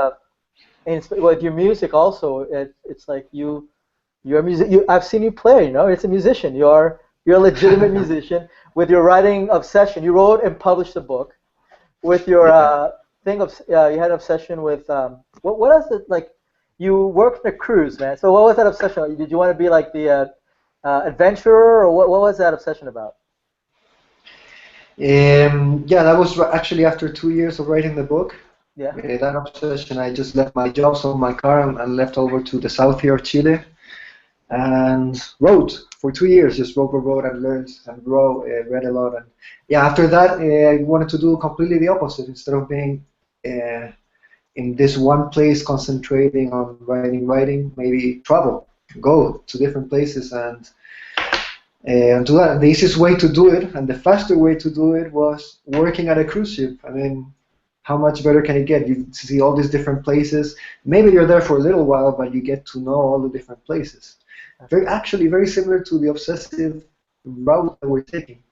with your music also. It's like you're a music. I've seen you play. You know, it's a musician. You're a legitimate musician. With your writing obsession, you wrote and published a book. With your Yeah. thing of you had an obsession with what is it like? You worked on a cruise, man. So what was that obsession? Did you want to be like the adventurer, or what was that obsession about? Yeah, that was actually after 2 years of writing the book. Yeah. That obsession, I just left my job, sold my car, and left over to the south here of Chile and wrote for 2 years. Just wrote, and learned and read a lot. And yeah, after that, I wanted to do completely the opposite. Instead of being uh, in this one place concentrating on writing, maybe travel, go to different places and do that. The easiest way to do it and the faster way to do it was working at a cruise ship. I mean, how much better can it get? You see all these different places. Maybe you're there for a little while, but you get to know all the different places. Actually very similar to the obsessive route that we're taking.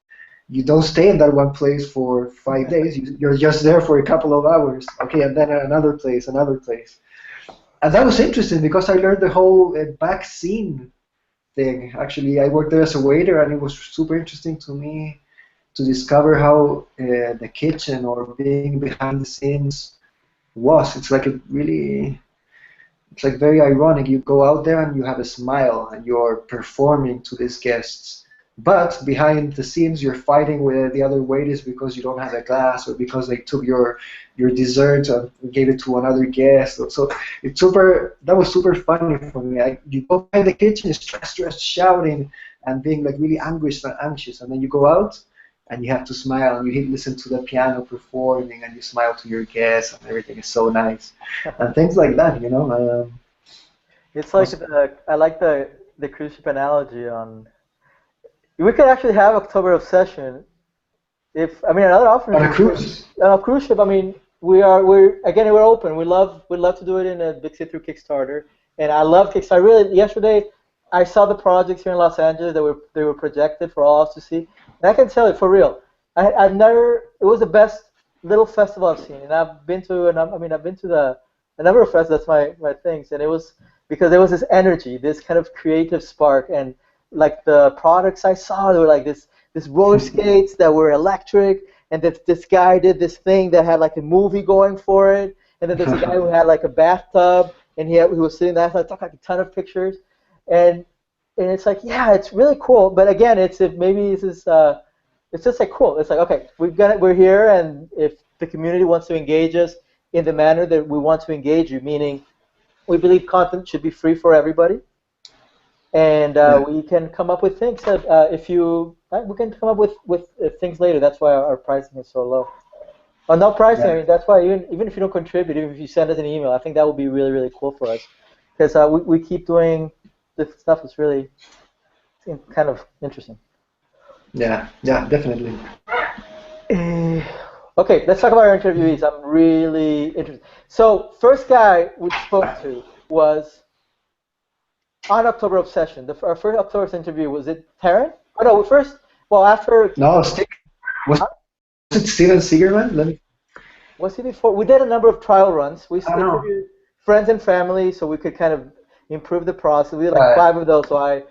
You don't stay in that one place for 5 days. You're just there for a couple of hours. Okay, and then another place, another place. And that was interesting because I learned the whole back scene thing. Actually, I worked there as a waiter, and it was super interesting to me to discover how the kitchen or being behind the scenes was. It's like very ironic. You go out there and you have a smile and you're performing to these guests. But behind the scenes, you're fighting with the other waiters because you don't have a glass or because they took your dessert and gave it to another guest. So that was super funny for me. You go behind the kitchen, stressed, shouting and being like really anxious, and then you go out and you have to smile and you listen to the piano performing and you smile to your guests and everything is so nice and things like that, you know. It's like I like the cruise ship analogy on. We could actually have October Obsession. If I mean another option On a is cruise. a cruise ship. I mean we're open. We'd love to do it in a big city through Kickstarter. And I love Kickstarter. Really, yesterday I saw the projects here in Los Angeles that they were projected for all of us to see. And I can tell you for real, I've never. It was the best little festival I've seen. And I've been to a number of festivals. That's my things. And it was because there was this energy, this kind of creative spark, and like the products I saw, they were like this roller skates that were electric, and this guy did this thing that had like a movie going for it, and then there's a guy who had like a bathtub, and he was sitting there, I took like a ton of pictures, and it's like, yeah, it's really cool, but again, it's just like cool. It's like, okay, we're here, and if the community wants to engage us in the manner that we want to engage you, meaning we believe content should be free for everybody. And Yeah, we can come up with things that we can come up with things later. That's why our pricing is so low. Or not pricing. I yeah, mean, that's why even if you don't contribute, even if you send us an email, I think that would be really really cool for us because we keep doing this stuff that's really kind of interesting. yeah, definitely. Eh, Okay, let's talk about our interviewees. I'm really interested. So first guy we spoke to was on October Obsession. Our first October interview was it Taryn? Oh no, after No, was it Steven Seagerman? Let me. was he before? We did a number of trial runs. We I don't know. interviewed friends and family so we could kind of improve the process. We did like Right. 5 of those. So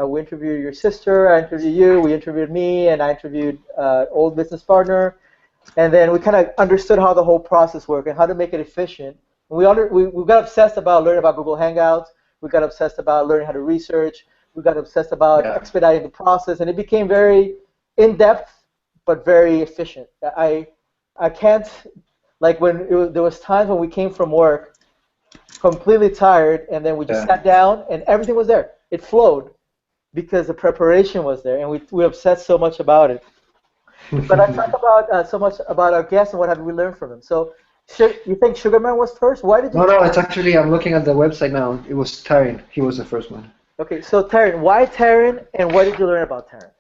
we interviewed your sister, I interviewed you, we interviewed me, and I interviewed old business partner. And then we kind of understood how the whole process worked and how to make it efficient We got obsessed about learning about Google Hangouts. We got obsessed about learning how to research. We got obsessed about Yeah. expediting the process, and it became very in-depth but very efficient. I can't, like there was times when we came from work completely tired, and then we just Yeah. sat down and everything was there. It flowed because the preparation was there, and we obsessed so much about it. But I talk about so much about our guests and what have we learned from them. So, you think Sugarman was first? Why did you? No, no, it's actually, I'm looking at the website now. It was Tarin. He was the first one. Okay, so Taryn, why Taryn, and what did you learn about Taryn?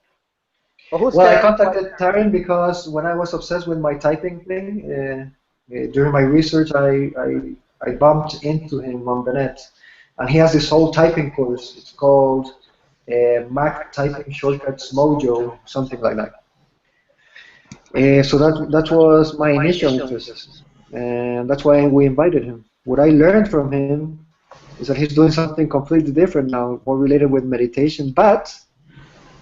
Well, who's Well, I Taryn? contacted Tarin because when I was obsessed with my typing thing, during my research, I bumped into him on the net. And he has this whole typing course. It's called Mac Typing Shortcuts Mojo, something like that. So that was my initial interest, and that's why we invited him. What I learned from him is that he's doing something completely different now, more related with meditation, but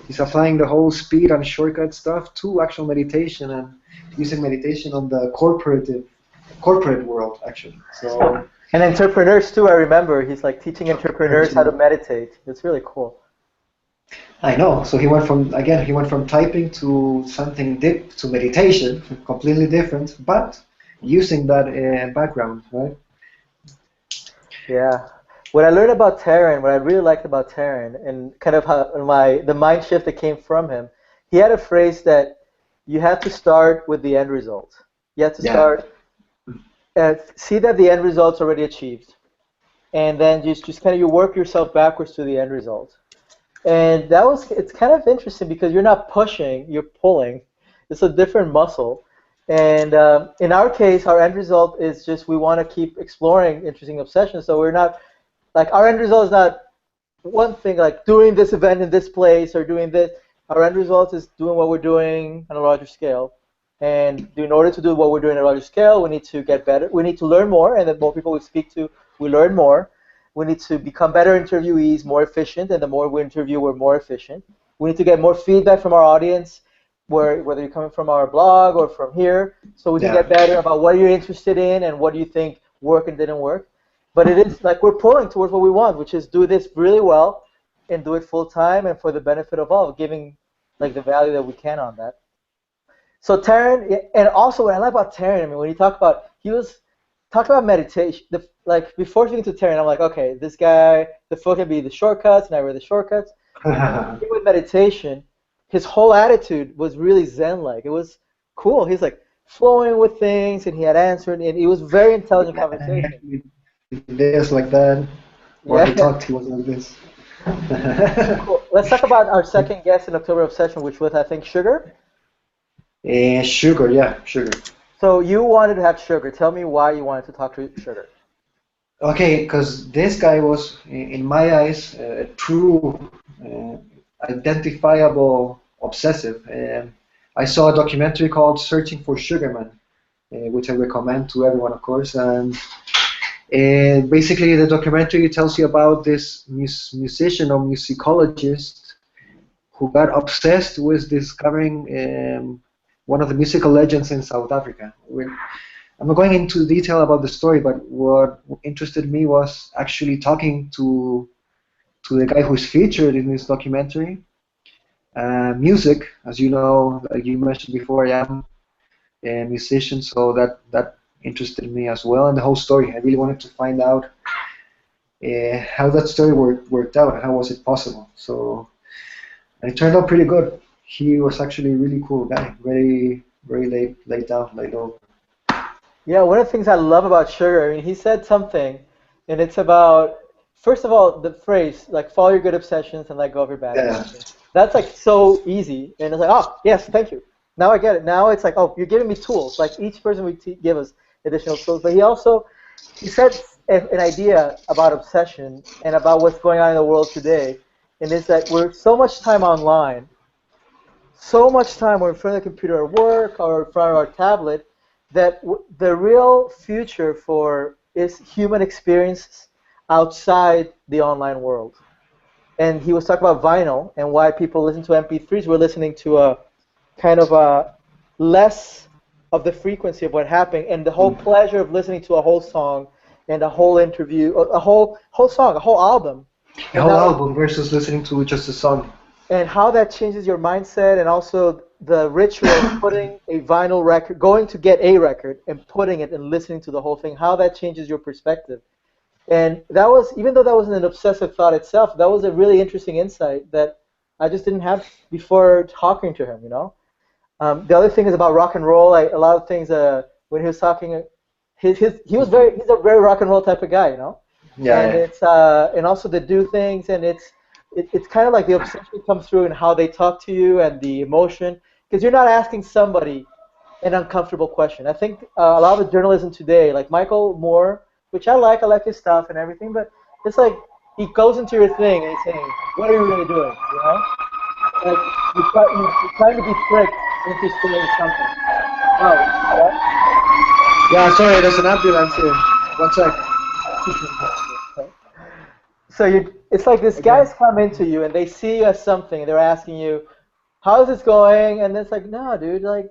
he's applying the whole speed and shortcut stuff to actual meditation and using meditation on the corporate world actually. So And entrepreneurs too. I remember he's like teaching entrepreneurs how to meditate. It's really cool. I know. So he went from typing to something deep to meditation, completely different, but using that background, right? Yeah. What I learned about Taryn, what I really liked about Taryn, and kind of how the mind shift that came from him, he had a phrase that you have to start with the end result. You have to Yeah. start see that the end result's already achieved, and then just kind of you work yourself backwards to the end result. And it's kind of interesting because you're not pushing, you're pulling. It's a different muscle. And in our case, our end result is just we want to keep exploring interesting obsessions. So we're not, like, our end result is not one thing like doing this event in this place or doing this. Our end result is doing what we're doing on a larger scale. And in order to do what we're doing on a larger scale, we need to get better. We need to learn more, and the more people we speak to, we learn more. We need to become better interviewees, more efficient, and the more we interview, we're more efficient. We need to get more feedback from our audience, whether you're coming from our blog or from here, so we can Yeah. get better about what you're interested in and what do you think worked and didn't work. But it is like we're pulling towards what we want, which is do this really well and do it full time and for the benefit of all, giving like the value that we can on that. So Taryn, and also what I like about Taryn, I mean, when you talk about, he was talking about meditation. Like before speaking to Taryn, I'm like, okay, this guy, the focus can be the shortcuts, and I read the shortcuts. With meditation, his whole attitude was really Zen-like. It was cool. He's like flowing with things, and he had answered, and it was very intelligent conversation. This like that. While he Yeah. talked, he was like this. Cool. Let's talk about our second guest in October Obsession, which was, I think, Sugar. Sugar, yeah, sugar. So you wanted to have Sugar. Tell me why you wanted to talk to Sugar. Okay, because this guy was, in my eyes, a true uh, identifiable obsessive. I saw a documentary called Searching for Sugarman, which I recommend to everyone, of course. And basically, the documentary tells you about this musician or musicologist who got obsessed with discovering one of the musical legends in South Africa. I'm not going into detail about the story, but what interested me was actually talking to the guy who's featured in this documentary. Music, as you know, like you mentioned before, I am a musician, so that interested me as well, and the whole story. I really wanted to find out how that story worked out and how was it possible. So it turned out pretty good. He was actually a really cool guy, very laid down, laid over. Yeah, one of the things I love about Sugar, I mean, he said something, and it's about, first of all, the phrase, like, follow your good obsessions and let go of your bad Yeah, obsessions. That's, like, so easy. And it's like, oh, yes, thank you. Now I get it. Now it's like, oh, you're giving me tools. Like, each person would give us additional tools. But he said an idea about obsession and about what's going on in the world today, and it's that we're so much time online, so much time we're in front of the computer at work or in front of our tablet that the real future for is human experiences outside the online world. And he was talking about vinyl and why people listen to MP3s. We're listening to a kind of a less of the frequency of what happened, and the whole pleasure of listening to a whole song and a whole interview, a whole song, a whole album, A and whole that album versus listening to just a song. and how that changes your mindset, and also the ritual of putting a vinyl record, going to get a record and putting it and listening to the whole thing, how that changes your perspective. And that was, even though that wasn't an obsessive thought itself, that was a really interesting insight that I just didn't have before talking to him, you know. The other thing is about rock and roll. A lot of things when he was talking, he's a very rock and roll type of guy, you know. Yeah, And yeah. it's and also to do things, and it's kind of like the obsession comes through in how they talk to you and the emotion, because you're not asking somebody an uncomfortable question. I think a lot of the journalism today, like Michael Moore, which I like his stuff and everything, but it's like he goes into your thing and he's saying, "What are you really doing?" You know, like you're trying to be tricked into saying something. Oh, what? Yeah, sorry, there's an ambulance here. One sec. So it's like these Again. guys come into you and they see you as something and they're asking you, "How's this going?" And it's like, "No, dude, like,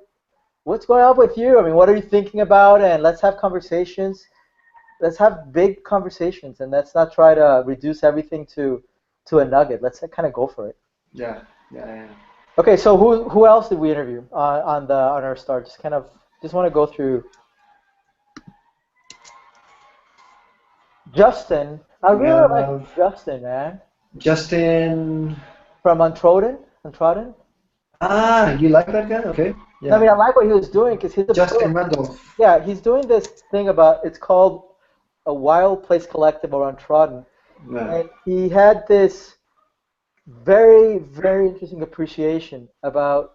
what's going on with you? I mean, what are you thinking about? And let's have conversations. Let's have big conversations, and let's not try to reduce everything to a nugget. Let's kind of go for it." Yeah, yeah, yeah. Okay, so who else did we interview on our start? Just want to go through Justin. I We really like have Justin, man, Justin. from Untrodden. Untrodden. Ah, you like that guy? Okay. I mean, I Yeah. like what he was doing because he's a Justin book. Randolph. Yeah, he's doing this thing about it's called a Wild Place Collective or Untrodden, Yeah. and he had this very, very interesting appreciation about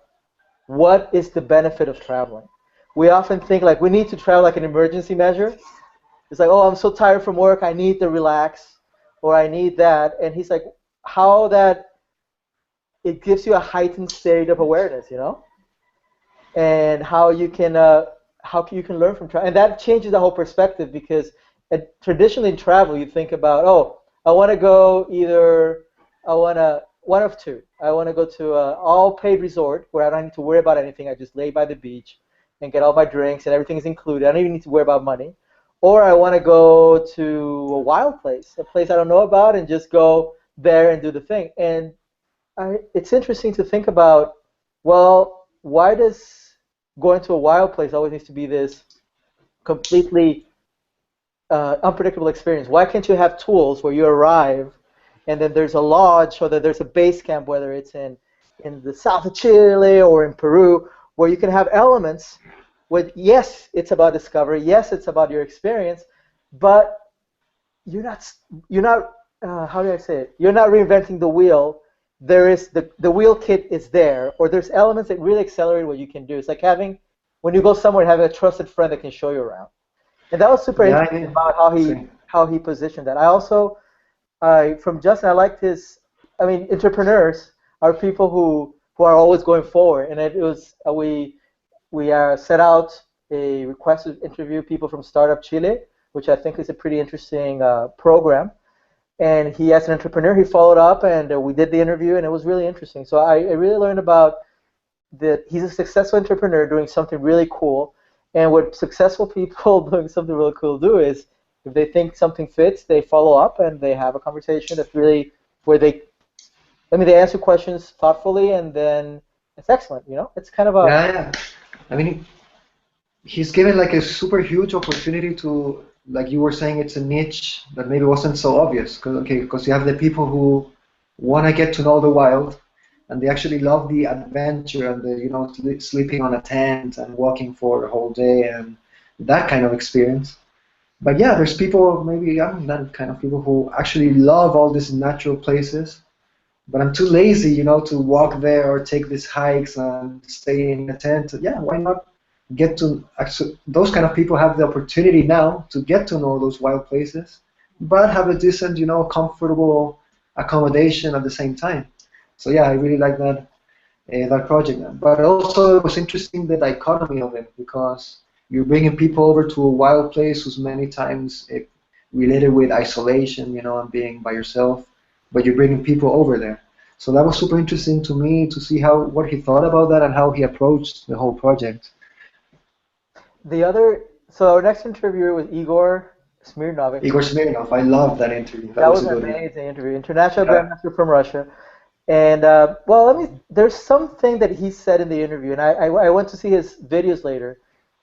what is the benefit of traveling. We often think like we need to travel like an emergency measure. It's like, oh, I'm so tired from work, I need to relax, or I need that. And he's like, how that it gives you a heightened state of awareness, you know, and how you can learn from travel, and that changes the whole perspective because traditionally in travel you think about, oh, I want to go either I want to one of two. I want to go to an all-paid resort where I don't need to worry about anything. I just lay by the beach and get all my drinks and everything is included. I don't even need to worry about money. Or I want to go to a wild place, a place I don't know about, and just go there and do the thing. And it's interesting to think about, well, why does going to a wild place always needs to be this completely unpredictable experience? Why can't you have tools where you arrive and then there's a lodge or that there's a base camp, whether it's in the south of Chile or in Peru, where you can have elements with, yes, it's about discovery, yes, it's about your experience, but you're not you're not how do I say it? You're not reinventing the wheel. There is the wheel kit is there, or there's elements that really accelerate what you can do. It's like having when you go somewhere, having a trusted friend that can show you around. And that was super Yeah, I interesting mean, about see. how he positioned that. I also from Justin, I liked his. I mean, entrepreneurs are people who are always going forward, and it was we set out a request to interview people from Startup Chile, which I think is a pretty interesting program. And he, as an entrepreneur, he followed up, and we did the interview, and it was really interesting. So I really learned about that he's a successful entrepreneur doing something really cool. And what successful people doing something really cool do is, if they think something fits, they follow up and they have a conversation that's really where they answer questions thoughtfully, and then it's excellent. You know, it's kind of a Yeah, yeah. I mean, he's given like a super huge opportunity to, like you were saying, it's a niche that maybe wasn't so obvious. Because you have the people who want to get to know the wild, and they actually love the adventure and the sleeping on a tent and walking for a whole day and that kind of experience. But yeah, there's people, maybe I'm that kind of people who actually love all these natural places, but I'm too lazy, to walk there or take these hikes and stay in a tent. Yeah, why not get to actually, those kind of people have the opportunity now to get to know those wild places, but have a decent, comfortable accommodation at the same time. So yeah, I really like that project. But also it was interesting the dichotomy of it because you're bringing people over to a wild place who's many times related with isolation, and being by yourself, but you're bringing people over there. So that was super interesting to me to see what he thought about that and how he approached the whole project. the other. So our next interviewer was Igor. Smirnov. Igor Smirnov. I love that interview. That That was was a an good one. amazing interview. International Yeah. Grandmaster from Russia. And well, there's something that he said in the interview, and I went to see his videos later.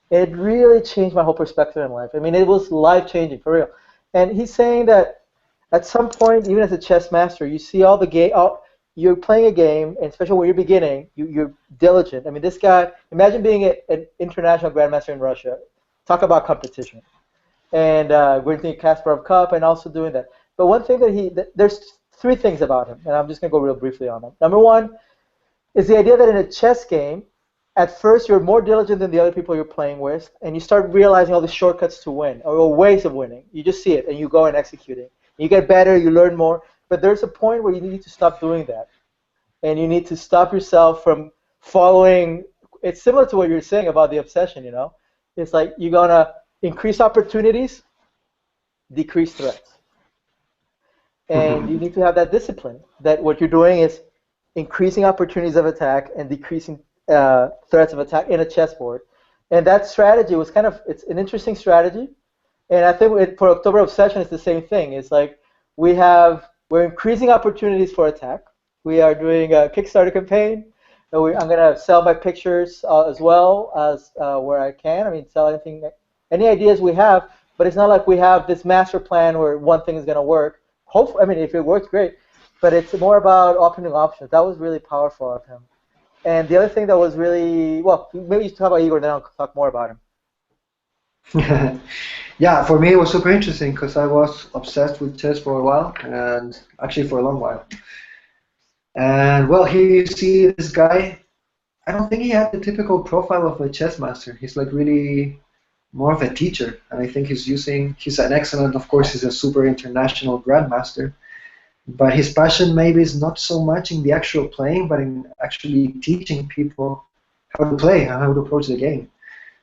It really changed my whole perspective in life. I mean, it was life changing for real. And he's saying that at some point, even as a chess master, you see all the game. You're playing a game, and especially when you're beginning, you're diligent. I mean, this guy. Imagine being an international grandmaster in Russia. Talk about competition. And we're doing Kasparov Cup, and also doing that. But one thing there's three things about him, and I'm just gonna go real briefly on them. Number one is the idea that in a chess game, at first you're more diligent than the other people you're playing with, and you start realizing all the shortcuts to win, or ways of winning. You just see it, and you go and execute it. You get better, you learn more, but there's a point where you need to stop doing that, and you need to stop yourself from following. It's similar to what you're saying about the obsession, you know? It's like you're going to increase opportunities, decrease threats. And you need to have that discipline, that what you're doing is increasing opportunities of attack and decreasing threats of attack in a chessboard. And that strategy was it's an interesting strategy. And I think for October Obsession, it's the same thing. It's like we're increasing opportunities for attack. We are doing a Kickstarter campaign. I'm going to sell my pictures as well as where I can. I mean, sell any ideas we have, but it's not like we have this master plan where one thing is going to work. Hopefully, I mean, if it works, great. But it's more about opening options. That was really powerful of him. And the other thing that was really, well, maybe you talk about Igor, then I'll talk more about him. Yeah, for me it was super interesting because I was obsessed with chess for a while, and actually for a long while. And well, here you see this guy. I don't think he had the typical profile of a chess master. He's like really more of a teacher, and I think he's an excellent, of course, he's a super international grandmaster, but his passion maybe is not so much in the actual playing, but in actually teaching people how to play and how to approach the game.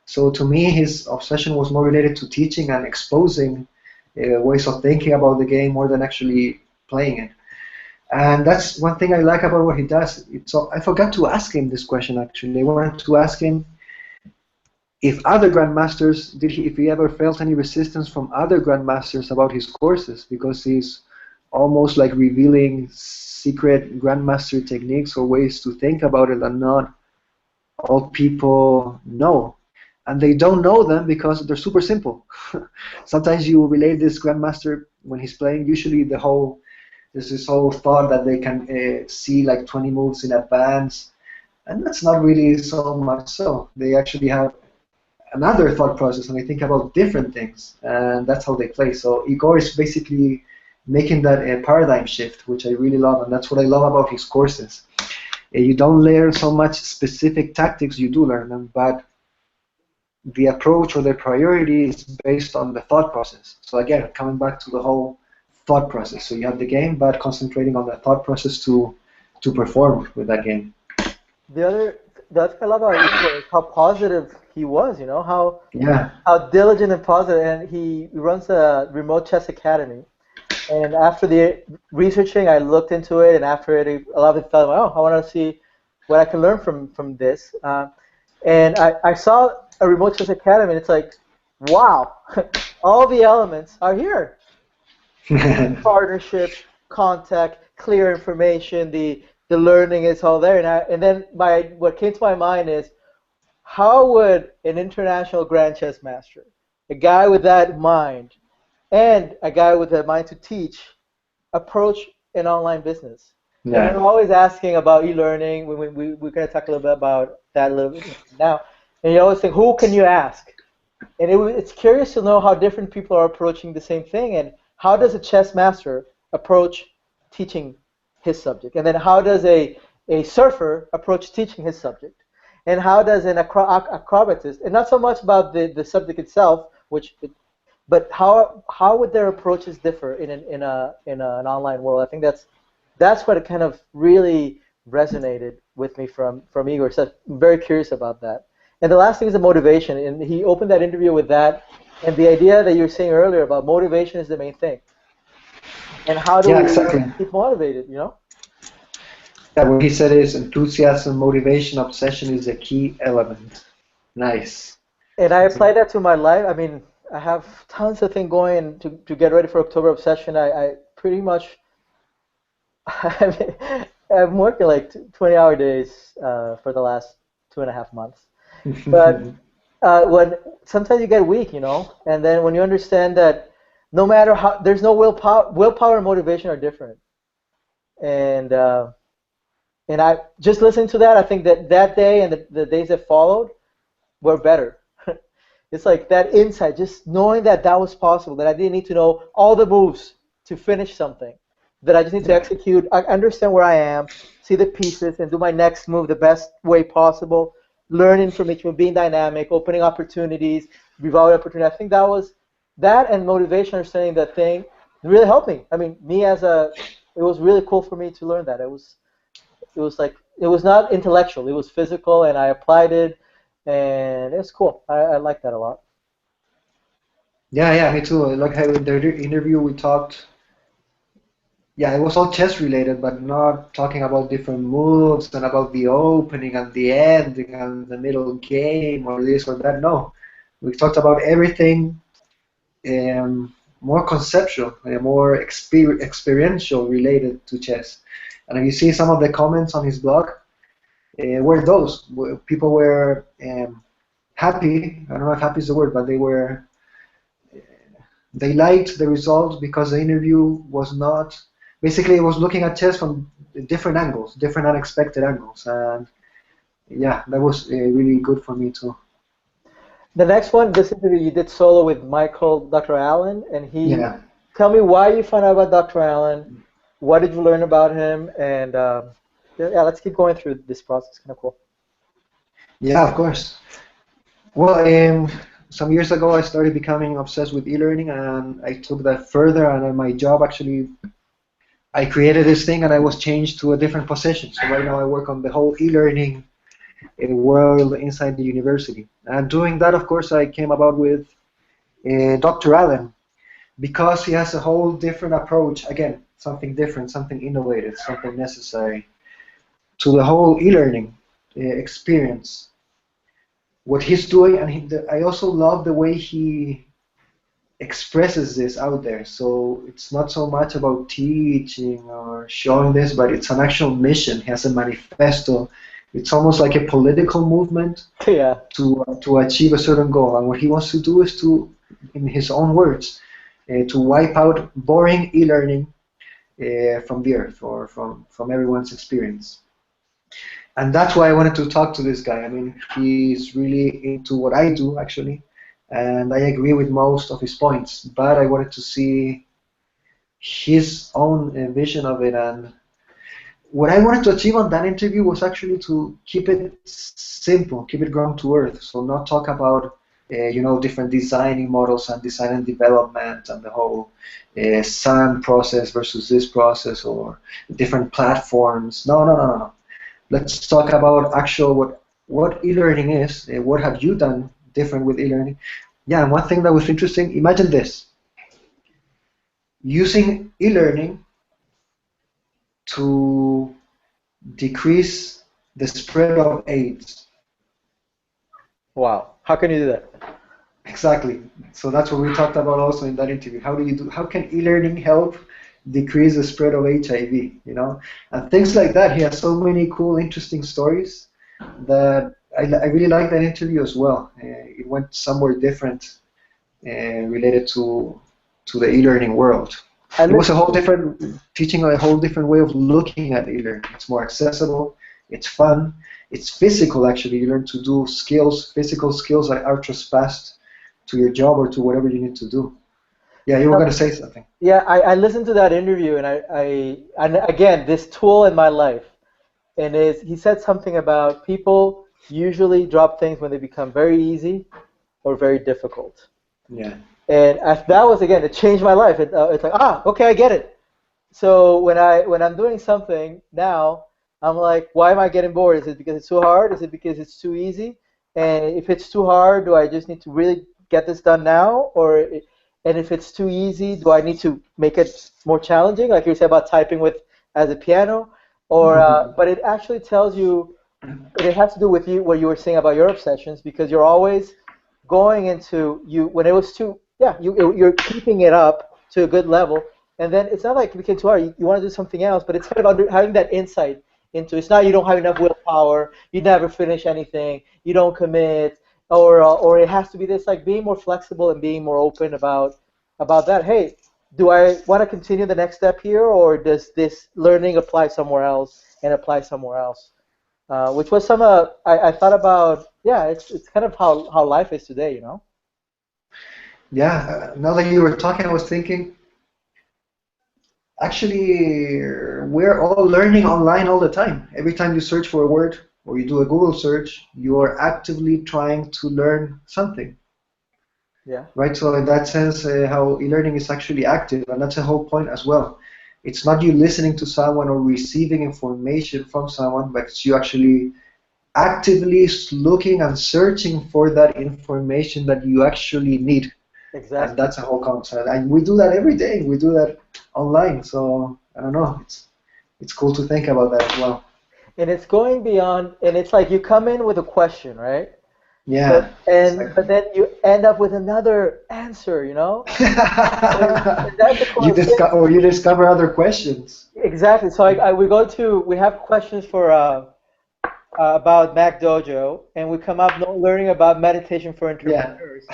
So to me, his obsession was more related to teaching and exposing ways of thinking about the game more than actually playing it. And that's one thing I like about what he does. So I forgot to ask him this question actually. I wanted to ask him if other grandmasters if he ever felt any resistance from other grandmasters about his courses, because he's almost like revealing secret grandmaster techniques or ways to think about it that not all people know. And they don't know them because they're super simple. Sometimes you relate this grandmaster when he's playing, usually there's this whole thought that they can see like 20 moves in advance, and that's not really so much so. They actually have another thought process and they think about different things, and that's how they play. So Igor is basically making that a paradigm shift, which I really love, and that's what I love about his courses. You don't learn so much specific tactics, you do learn them, but the approach or the priority is based on the thought process. So again, coming back to the whole thought process. So you have the game, but concentrating on the thought process to perform with that game. The other thing I love about Igor is how positive he was. You know Yeah. how diligent and positive, and he runs a remote chess academy. And after the researching, I looked into it, and after it, a lot of it felt like, oh, I want to see what I can learn from this. And I saw a remote chess academy, and it's like, wow, all the elements are here. Partnership, contact, clear information, the learning is all there. And then what came to my mind is, how would an international grand chess master, a guy with that mind, and a guy with a mind to teach, approach an online business? And Yeah. I'm always asking about e-learning. We're going to talk a little bit about that a little bit now. And you always think, who can you ask? And it's curious to know how different people are approaching the same thing, and how does a chess master approach teaching his subject, and then how does a surfer approach teaching his subject, and how does an acrobatist, and not so much about the subject itself, but how would their approaches differ in an online world? I think that's what it kind of really resonated with me from Igor. So I'm very curious about that. And the last thing is the motivation, and he opened that interview with that, and the idea that you were saying earlier about motivation is the main thing. And how do Yeah, we exactly. keep motivated, you know? Yeah, what he said is enthusiasm, motivation, obsession is a key element. Nice. And I apply that to my life. I mean, I have tons of things going to get ready for October Obsession. I pretty much I'm working like 20-hour days for the last 2.5 months. But when sometimes you get weak, and then when you understand that no matter how, there's no willpower and motivation are different. And I just listening to that, I think that that day and the days that followed were better. It's like that insight, just knowing that that was possible, that I didn't need to know all the moves to finish something, that I just need to Yeah. execute, I understand where I am, see the pieces, and do my next move the best way possible, learning from each move, being dynamic, opening opportunities, revolving opportunity. I think that was that and motivation, understanding that thing really helped me. I mean, it was really cool for me to learn that. It was like it was not intellectual, it was physical, and I applied it, and it's cool. I like that a lot. Yeah, yeah, me too. Like how in the interview we talked, yeah, it was all chess related, but not talking about different moves and about the opening and the ending and the middle game or this or that. No, we talked about everything more conceptual, more experiential related to chess. And if you see some of the comments on his blog, were those people were happy. I don't know if happy is the word, but they liked the results because the interview was not basically it was looking at chess from different angles, different unexpected angles, and yeah, that was really good for me too. The next one, this interview you did solo with Michael, Dr. Allen, and he Yeah, tell me why you found out about Dr. Allen, what did you learn about him, and yeah, let's keep going through this process. Kind of cool. yeah, of course. Well, some years ago, I started becoming obsessed with e-learning, and I took that further. And in my job, actually, I created this thing, and I was changed to a different position. So right now, I work on the whole e-learning world inside the university. And doing that, of course, I came about with Dr. Allen because he has a whole different approach. Again, something different, something innovative, something necessary to the whole e-learning experience. What he's doing, and I also love the way he expresses this out there. So it's not so much about teaching or showing this, but it's an actual mission. He has a manifesto. It's almost like a political movement Yeah. to achieve a certain goal. And what he wants to do is to, in his own words, to wipe out boring e-learning from the earth or from everyone's experience. And that's why I wanted to talk to this guy. I mean, he's really into what I do, actually, and I agree with most of his points. But I wanted to see his own vision of it, and what I wanted to achieve on that interview was actually to keep it simple, keep it ground to earth. So not talk about different designing models and design and development and the whole SAM process versus this process or different platforms. No, no, no, no, no. Let's talk about actual what e-learning is. What have you done different with e-learning? Yeah, and one thing that was interesting. Imagine this: using e-learning to decrease the spread of AIDS. Wow. How can you do that? Exactly. So that's what we talked about also in that interview. How can e-learning help decrease the spread of HIV, And things like that. He has so many cool, interesting stories that I really like that interview as well. It went somewhere different related to the e-learning world. I It was a listened whole to different teaching, a whole different way of looking at e-learning. It's more accessible, it's fun, it's physical actually. You learn to do skills, physical skills that are trespassed to your job or to whatever you need to do. Yeah, you were going to say something. Yeah, I listened to that interview, and and again, this tool in my life, and he said something about people usually drop things when they become very easy or very difficult. Yeah. And as that was again, it changed my life. It's like, okay, I get it. So when I'm doing something now, I'm like, why am I getting bored? Is it because it's too hard? Is it because it's too easy? And if it's too hard, do I just need to really get this done now? And if it's too easy, do I need to make it more challenging, like you said about typing with as a piano? But it actually tells you, it has to do with you what you were saying about your obsessions, because you're always going into you when it was too, yeah, you're keeping it up to a good level, and then it's not like it became too hard. You want to do something else, but it's kind of having that insight into it's not you don't have enough willpower, you never finish anything, you don't commit, or it has to be this, like being more flexible and being more open about that. Hey, do I want to continue the next step here, or does this learning apply somewhere else and apply somewhere else? Which was some I thought about. Yeah, it's kind of how life is today, you know. Yeah, now that you were talking, I was thinking, actually, we're all learning online all the time. Every time you search for a word or you do a Google search, you are actively trying to learn something, Yeah. right? So in that sense, how e-learning is actually active, and that's the whole point as well. It's not you listening to someone or receiving information from someone, but it's you actually actively looking and searching for that information that you actually need. And Exactly. that's a whole concept. And we do that every day. We do that online. So I don't know. It's cool to think about that as well. And it's going beyond, and it's like you come in with a question, right? Yeah, But exactly. then you end up with another answer, you know? And that's the You cool thing. discover or you discover other questions. Exactly. So we have questions for about Mac Dojo, and we come up learning about meditation for Yeah. entrepreneurs.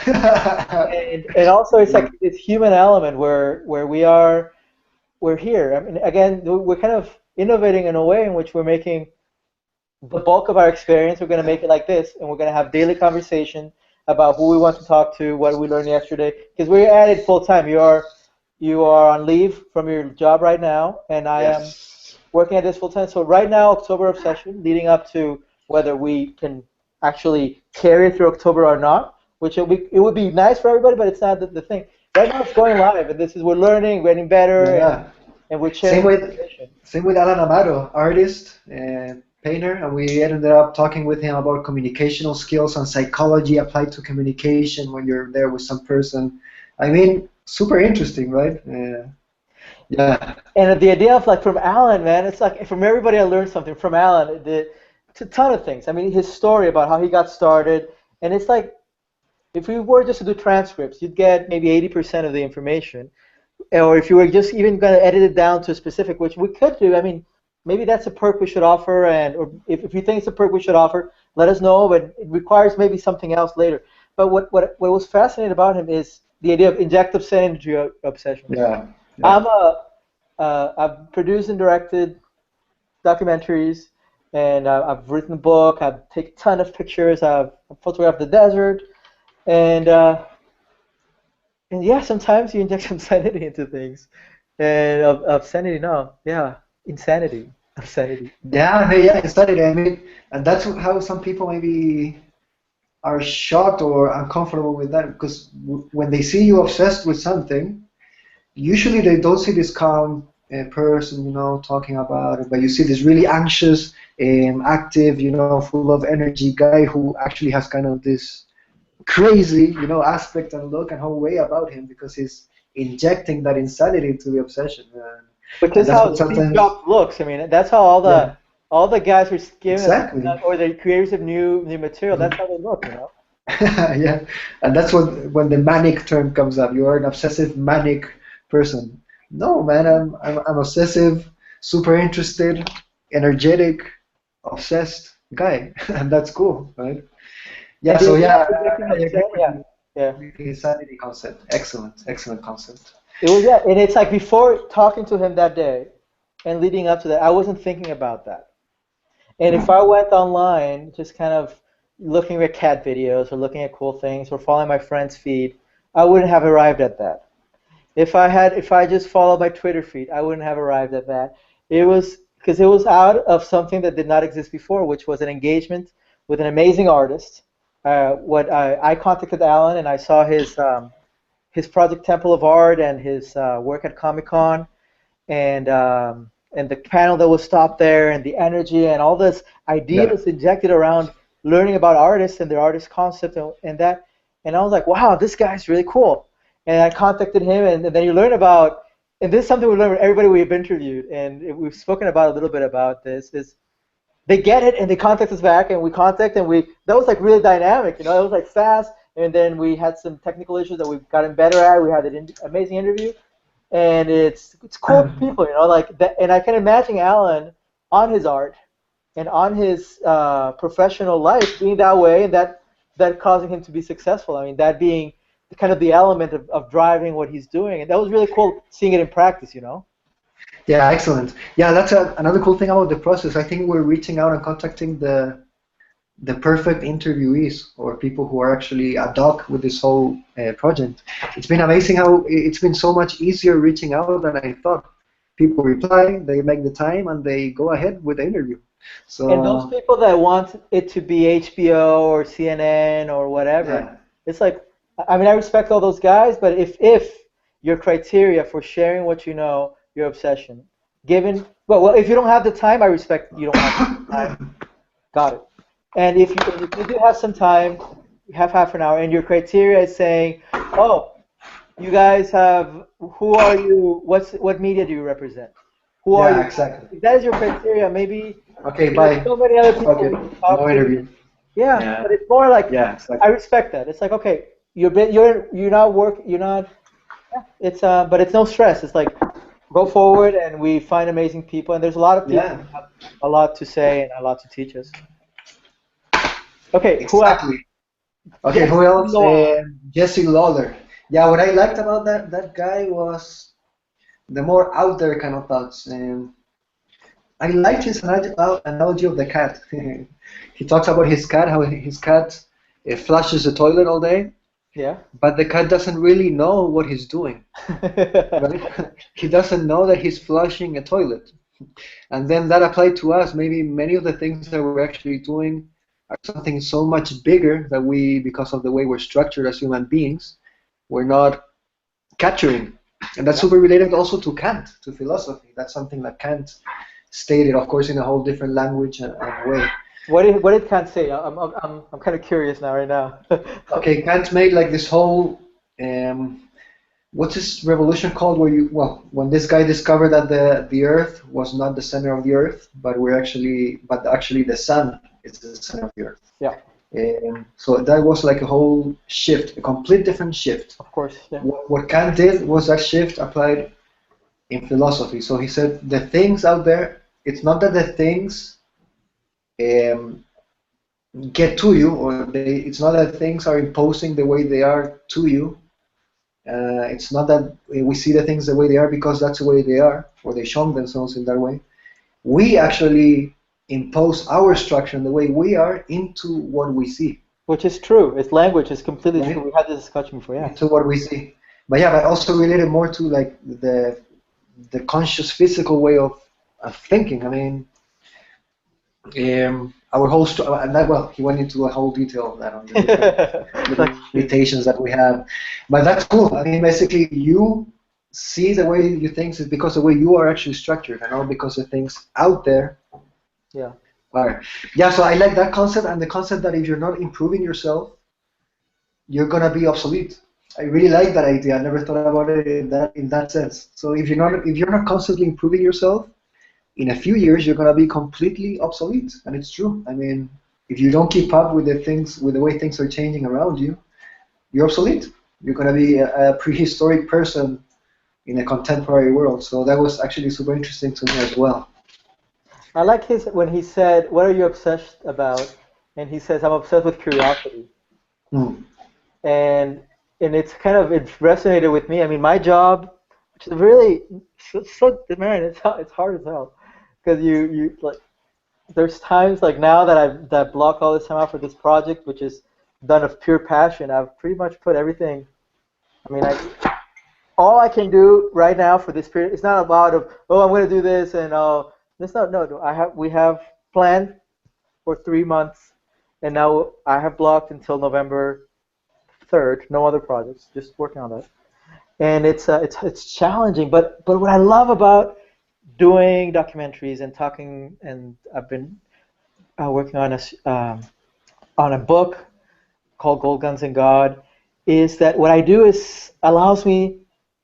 And also it's like this human element where we're here. I mean, again, we're kind of innovating in a way in which we're making the bulk of our experience. We're going to make it like this, and we're going to have daily conversation about who we want to talk to, what we learned yesterday, because we're at it full time. You are on leave from your job right now, and I am Yes. working at this full time. So right now, October obsession, leading up to whether we can actually carry it through October or not, which it would be nice for everybody, but it's not the thing. Right now, it's going live, and this is we're learning, getting better, Yeah. and we're Same sharing with information. same with Alan Amaro, artist and painter, and we ended up talking with him about communicational skills and psychology applied to communication when you're there with some person. I mean, super interesting, right? Yeah. And the idea of like from Alan, man, it's like from everybody I learned something from Alan. It's a ton of things. I mean, his story about how he got started, and it's like if we were just to do transcripts, you'd get maybe 80% of the information. Or if you were just even going to edit it down to a specific, which we could do. I mean, maybe that's a perk we should offer, and or if you think it's a perk we should offer, let us know. But it requires maybe something else later. But what was fascinating about him is the idea of injective synergy obsessions. Yeah. Yeah. I'm I've produced and directed documentaries, and I've written a book. I've taken a ton of pictures. I've photographed the desert, and uh, and yeah, sometimes you inject some sanity into things, and obscenity, no, yeah, insanity, obscenity. Yeah, no, yeah, exactly. I mean, and that's how some people maybe are shocked or uncomfortable with that because when they see you obsessed with something, usually they don't see this calm person, talking about it, but you see this really anxious, active, full of energy guy who actually has kind of this crazy, aspect and look and whole way about him because he's injecting that insanity into the obsession, Which and is that's how what Steve sometimes, Jobs looks. I mean, that's how all the yeah, all the guys who are giving us, exactly. or the creators of new material. That's Mhm. how they look, you know. Yeah, and that's when the manic term comes up. You are an obsessive manic person. No, man, I'm obsessive, super interested, energetic, obsessed guy, and that's cool, right? Yeah. And the So idea yeah, of projecting I agree with yeah, you yeah. with the insanity concept. Excellent, excellent concept. It was, yeah, and it's like before talking to him that day and leading up to that, I wasn't thinking about that. And if I went online, just kind of looking at cat videos or looking at cool things or following my friend's feed, I wouldn't have arrived at that. If I just followed my Twitter feed, I wouldn't have arrived at that. It was because it was out of something that did not exist before, which was an engagement with an amazing artist. I contacted Alan and I saw his project Temple of Art and his work at Comic Con, and the panel that was stopped there and the energy and all this Yeah, ideas injected around learning about artists and their artist concept and that, and I was like, wow, this guy's really cool. And I contacted him, and then you learn about, and this is something we learn with everybody we've interviewed, and we've spoken about a little bit about this, is they get it and they contact us back and we contact and we that was like really dynamic, you know, it was like fast, and then we had some technical issues that we've gotten better at. We had an amazing interview, and it's cool people, like that. And I can imagine Alan on his art and on his professional life being that way, and that causing him to be successful. I mean, that being kind of the element of driving what he's doing, and that was really cool seeing it in practice. Yeah, excellent. Yeah, that's another cool thing about the process. I think we're reaching out and contacting the perfect interviewees or people who are actually ad hoc with this whole project. It's been amazing how it's been so much easier reaching out than I thought. People reply, they make the time, and they go ahead with the interview. And those So people that want it to be HBO or CNN or whatever, yeah, it's like, I mean, I respect all those guys, but if your criteria for sharing what you know, your obsession, well, if you don't have the time, I respect you don't have the time. Got it. And if you do have some time, you have half an hour, and your criteria is saying, oh, you guys have, who are you? What media do you represent? Who are yeah, you? exactly. If that is your criteria, maybe Okay, there's bye. so many other people Okay, we can talk no to. interview. Yeah, Yeah, but it's more like yeah, I exactly. respect that. It's like, okay, you're not you're not. Yeah, but it's no stress. It's like go forward, and we find amazing people, and there's a lot of people Yeah, who have a lot to say and a lot to teach us. Okay, who else? exactly. Okay, Yes, who else? go on. Jesse Lawler. Yeah, what I liked about that guy was the more out there kind of thoughts. I liked his analogy of the cat. He talks about his cat, how his cat flushes the toilet all day, Yeah. but the cat doesn't really know what he's doing, right? He doesn't know that he's flushing a toilet. And then that applied to us. Maybe many of the things that we're actually doing are something so much bigger that we, because of the way we're structured as human beings, we're not capturing. And that's Yeah. super related also to Kant, to philosophy. That's something that Kant stated, of course, in a whole different language and way. What did Kant say? I'm kind of curious now, right now. Okay, Kant made like this whole what's this revolution called where when this guy discovered that the earth was not the center of the earth, but actually the sun is the center of the earth. Yeah, So that was like a whole shift, a complete different shift. of course. Yeah. What Kant did was that shift applied in philosophy. So he said the things out there, it's not that the things um, get to you, or it's not that things are imposing the way they are to you. It's not that we see the things the way they are because that's the way they are, or they show themselves in that way. We actually impose our structure and the way we are into what we see, Which is true. It's language. It's completely true. right? We had this discussion before. Yeah. Into what we see. But yeah, but also related more to like the conscious physical way of thinking. I mean, our whole and that, well, he went into a whole detail of that on the different limitations that we have. But that's cool. I mean, basically, you see the way you think is because the way you are actually structured, and not because the things out there Yeah. are. Yeah. So I like that concept, and the concept that if you're not improving yourself, you're gonna be obsolete. I really like that idea. I never thought about it in that sense. So if you're not constantly improving yourself, in a few years you're gonna be completely obsolete, and it's true. I mean, if you don't keep up with the way things are changing around you, you're obsolete. You're gonna be a prehistoric person in a contemporary world. So that was actually super interesting to me as well. I like his when he said, "What are you obsessed about?" And he says, "I'm obsessed with curiosity." Hmm. And it resonated with me. I mean, my job, which is really man, it's hard as hell because you like there's times like now that block all this time out for this project, which is done of pure passion. I've pretty much put everything. I mean, all I can do right now for this period. It's not about I'm going to do this and it's not no. We have planned for 3 months, and now I have blocked until November 3rd. No other projects, just working on that. And it's challenging, but what I love about doing documentaries and talking, and I've been working on a book called Gold Guns and God, is that what I do is allows me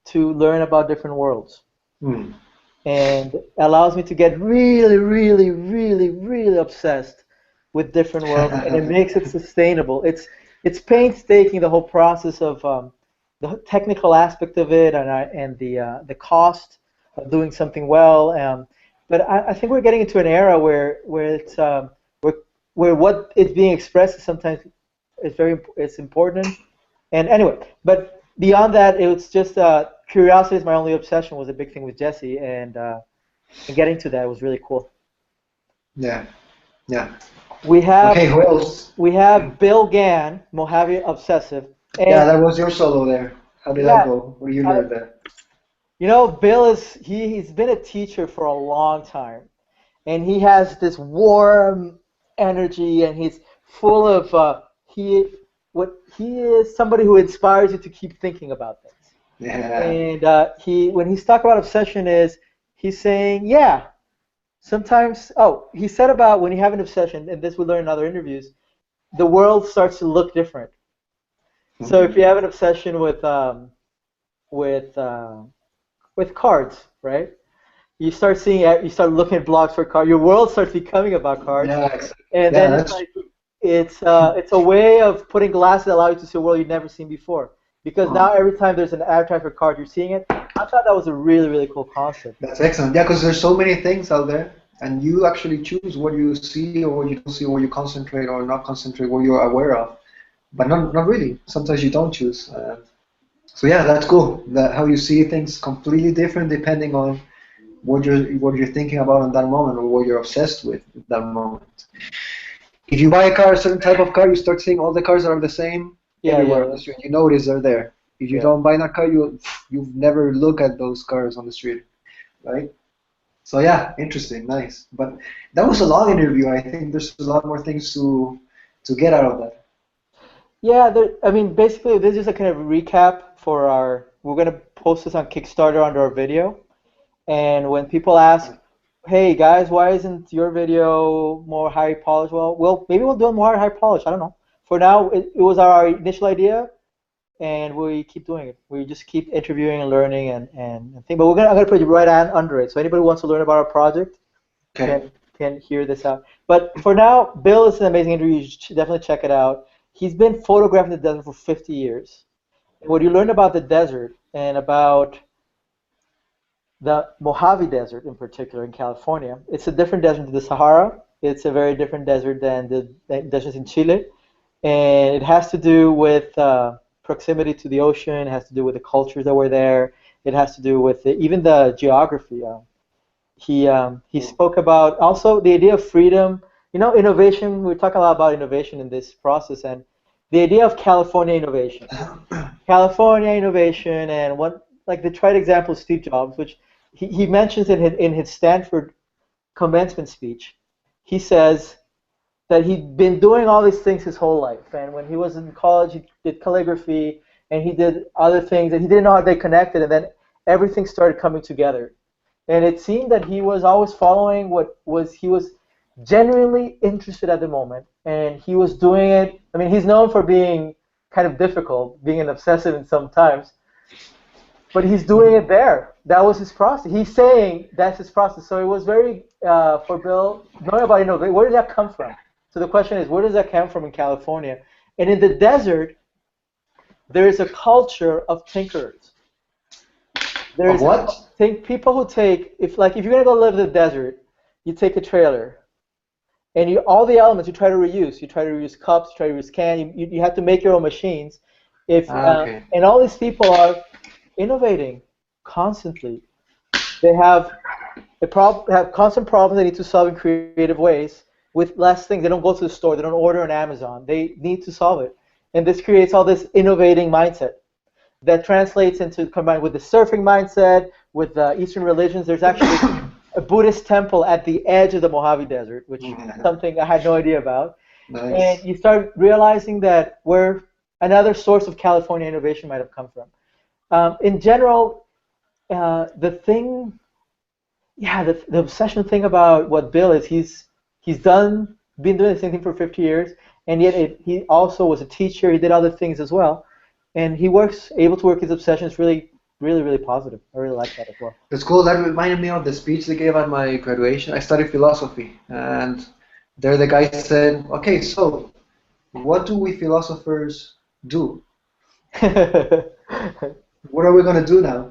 to learn about different worlds Hmm. and allows me to get really, really, really, really obsessed with different worlds, and it makes it sustainable. it's painstaking, the whole process of the technical aspect of it, and the cost of doing something well. But I think we're getting into an era where it's where what is being expressed is sometimes it's important. And anyway, but beyond that, it was just curiosity is my only obsession was a big thing with Jesse, and getting to that was really cool. Yeah. Yeah. We have Okay, who else? we have Bill Gann, Mojave Obsessive, Yeah, and that was your solo there. How did that yeah, go? What did you uh, learn there? Bill he's been a teacher for a long time, and he has this warm energy, and he's full of he is somebody who inspires you to keep thinking about things. Yeah. And he when he's talking about obsession is he's saying yeah sometimes he said about when you have an obsession, and this we learn in other interviews, the world starts to look different. So if you have an obsession with uh, with cards, right? You start looking at blogs for cards. Your world starts becoming about cards, Yeah, and yeah, then it's that's like it's a way of putting glasses that allow you to see a world you've never seen before. Because now every time there's an advertisement for card, you're seeing it. I thought that was a really really cool concept. that's excellent. Yeah, because there's so many things out there, and you actually choose what you see or what you don't see, or what you concentrate or not concentrate, what you're aware of. But not really. Sometimes you don't choose. So yeah, that's cool. That how you see things completely different depending on what you're thinking about in that moment or what you're obsessed with at that moment. If you buy a car, a certain type of car, you start seeing all the cars that are the same Yeah, everywhere yeah, on the yeah, street. You notice they're there. If you yeah. don't buy that car, you've never look at those cars on the street, right? So yeah, interesting, nice. But that was a long interview. I think there's a lot more things to get out of that. Yeah, I mean, basically, this is a kind of recap for our. We're gonna post this on Kickstarter under our video, and when people ask, "Hey guys, why isn't your video more high polished?" Well, maybe we'll do it more high polished. I don't know. For now, it was our initial idea, and we keep doing it. We just keep interviewing and learning and think. But I'm gonna put you right under it. So anybody who wants to learn about our project Okay. can hear this out. But for now, Bill is an amazing interview. You should definitely check it out. He's been photographing the desert for 50 years. And what you learn about the desert and about the Mojave Desert in particular in California, it's a different desert than the Sahara. It's a very different desert than the deserts in Chile. And it has to do with proximity to the ocean. It has to do with the cultures that were there. It has to do with even the geography. He spoke about also the idea of freedom. Innovation. We're talking a lot about innovation in this process, and the idea of California innovation. California innovation, and what like the tried example of Steve Jobs, which he mentions in his Stanford commencement speech. He says that he'd been doing all these things his whole life, and when he was in college, he did calligraphy, and he did other things, and he didn't know how they connected, and then everything started coming together. And it seemed that he was always following he was genuinely interested at the moment, and he was doing it. I mean, he's known for being kind of difficult, being an obsessive in some times, but he's doing it there. That was his process. He's saying that's his process. So it was very for Bill knowing about where did that come from? So the question is, where does that come from in California? And in the desert, there is a culture of tinkerers. There Of is what? think people who take if you're gonna go live in the desert, you take a trailer and all the elements you try to reuse. You try to reuse cups, you try to reuse cans. You have to make your own machines. If Okay. and all these people are innovating constantly. They have constant problems they need to solve in creative ways with less things. They don't go to the store. They don't order on Amazon. They need to solve it, and this creates all this innovating mindset that translates into combined with the surfing mindset, with the Eastern religions. There's actually a Buddhist temple at the edge of the Mojave Desert, which is something I had no idea about. And Nice. you start realizing that where another source of California innovation might have come from. In general, the thing, yeah, the obsession thing about what Bill is, he's been doing the same thing for 50 years, and yet he also was a teacher. He did other things as well, and able to work his obsessions really, really, really positive. I really like that as well. That's cool. That reminded me of the speech they gave at my graduation. I studied philosophy, and there the guy said, "Okay, so what do we philosophers do? What are we going to do now?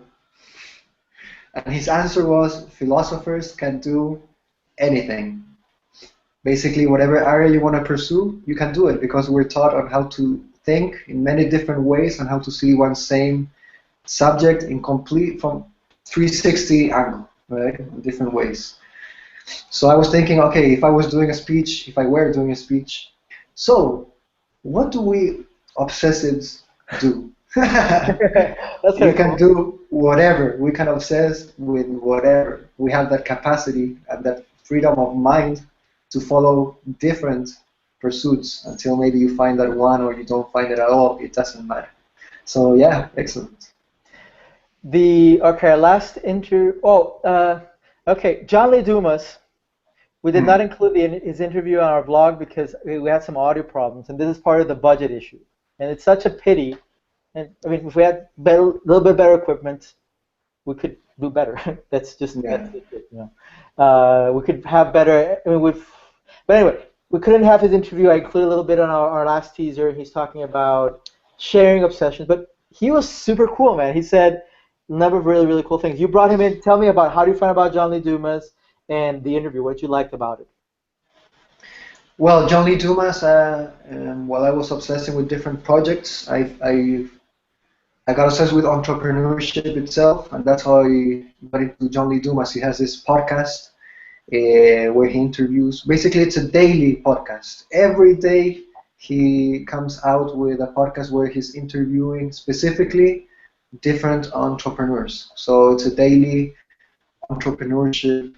And his answer was, philosophers can do anything. Basically, whatever area you want to pursue, you can do it because we're taught on how to think in many different ways and how to see one same subject in complete from 360 angle, right? In different ways. So I was thinking, okay, if I was doing a speech, if I were doing a speech, so what do we obsessives do? That's We kind of can cool. do whatever. We can obsess with whatever. We have that capacity and that freedom of mind to follow different pursuits until maybe you find that one or you don't find it at all. It doesn't matter. So yeah, excellent. Okay, our last interview. Okay, John Lee Dumas. We did not Hmm. include his interview on our blog because we had some audio problems, and this is part of the budget issue. And it's such a pity. And I mean, if we had a little bit better equipment, we could do better. That's Yeah. it, you know. We could have better. I mean, but anyway, we couldn't have his interview. I included a little bit on our last teaser. He's talking about sharing obsessions, but he was super cool, man. He said a number of really, really cool things. You brought him in. Tell me about how do you find about John Lee Dumas and the interview. What you liked about it? Well, John Lee Dumas, while I was obsessing with different projects, I got obsessed with entrepreneurship itself, and that's how I got into John Lee Dumas. He has this podcast where he interviews. Basically, it's a daily podcast. Every day he comes out with a podcast where he's interviewing specifically different entrepreneurs. So it's a daily entrepreneurship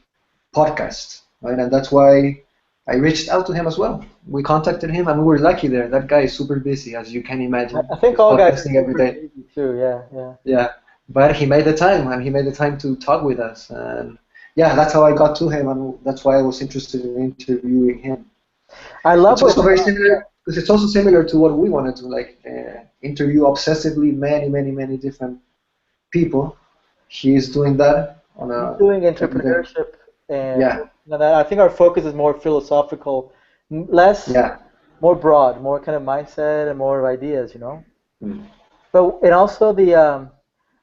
podcast, right? And that's why I reached out to him as well. We contacted him, and we were lucky there. That guy is super busy, as you can imagine. I think He's all guys are podcasting every super day. busy too. Yeah, yeah. Yeah, but he made the time, and he made the time to talk with us. And yeah, that's how I got to him, and that's why I was interested in interviewing him. I love It's what. also very similar because it's also similar to what we want to do, like interview obsessively many different people. He's doing that on He's a doing every day. entrepreneurship, and Yeah, I think our focus is more philosophical, less yeah. more broad, more kind of mindset and more of ideas, you know. Mm. But and also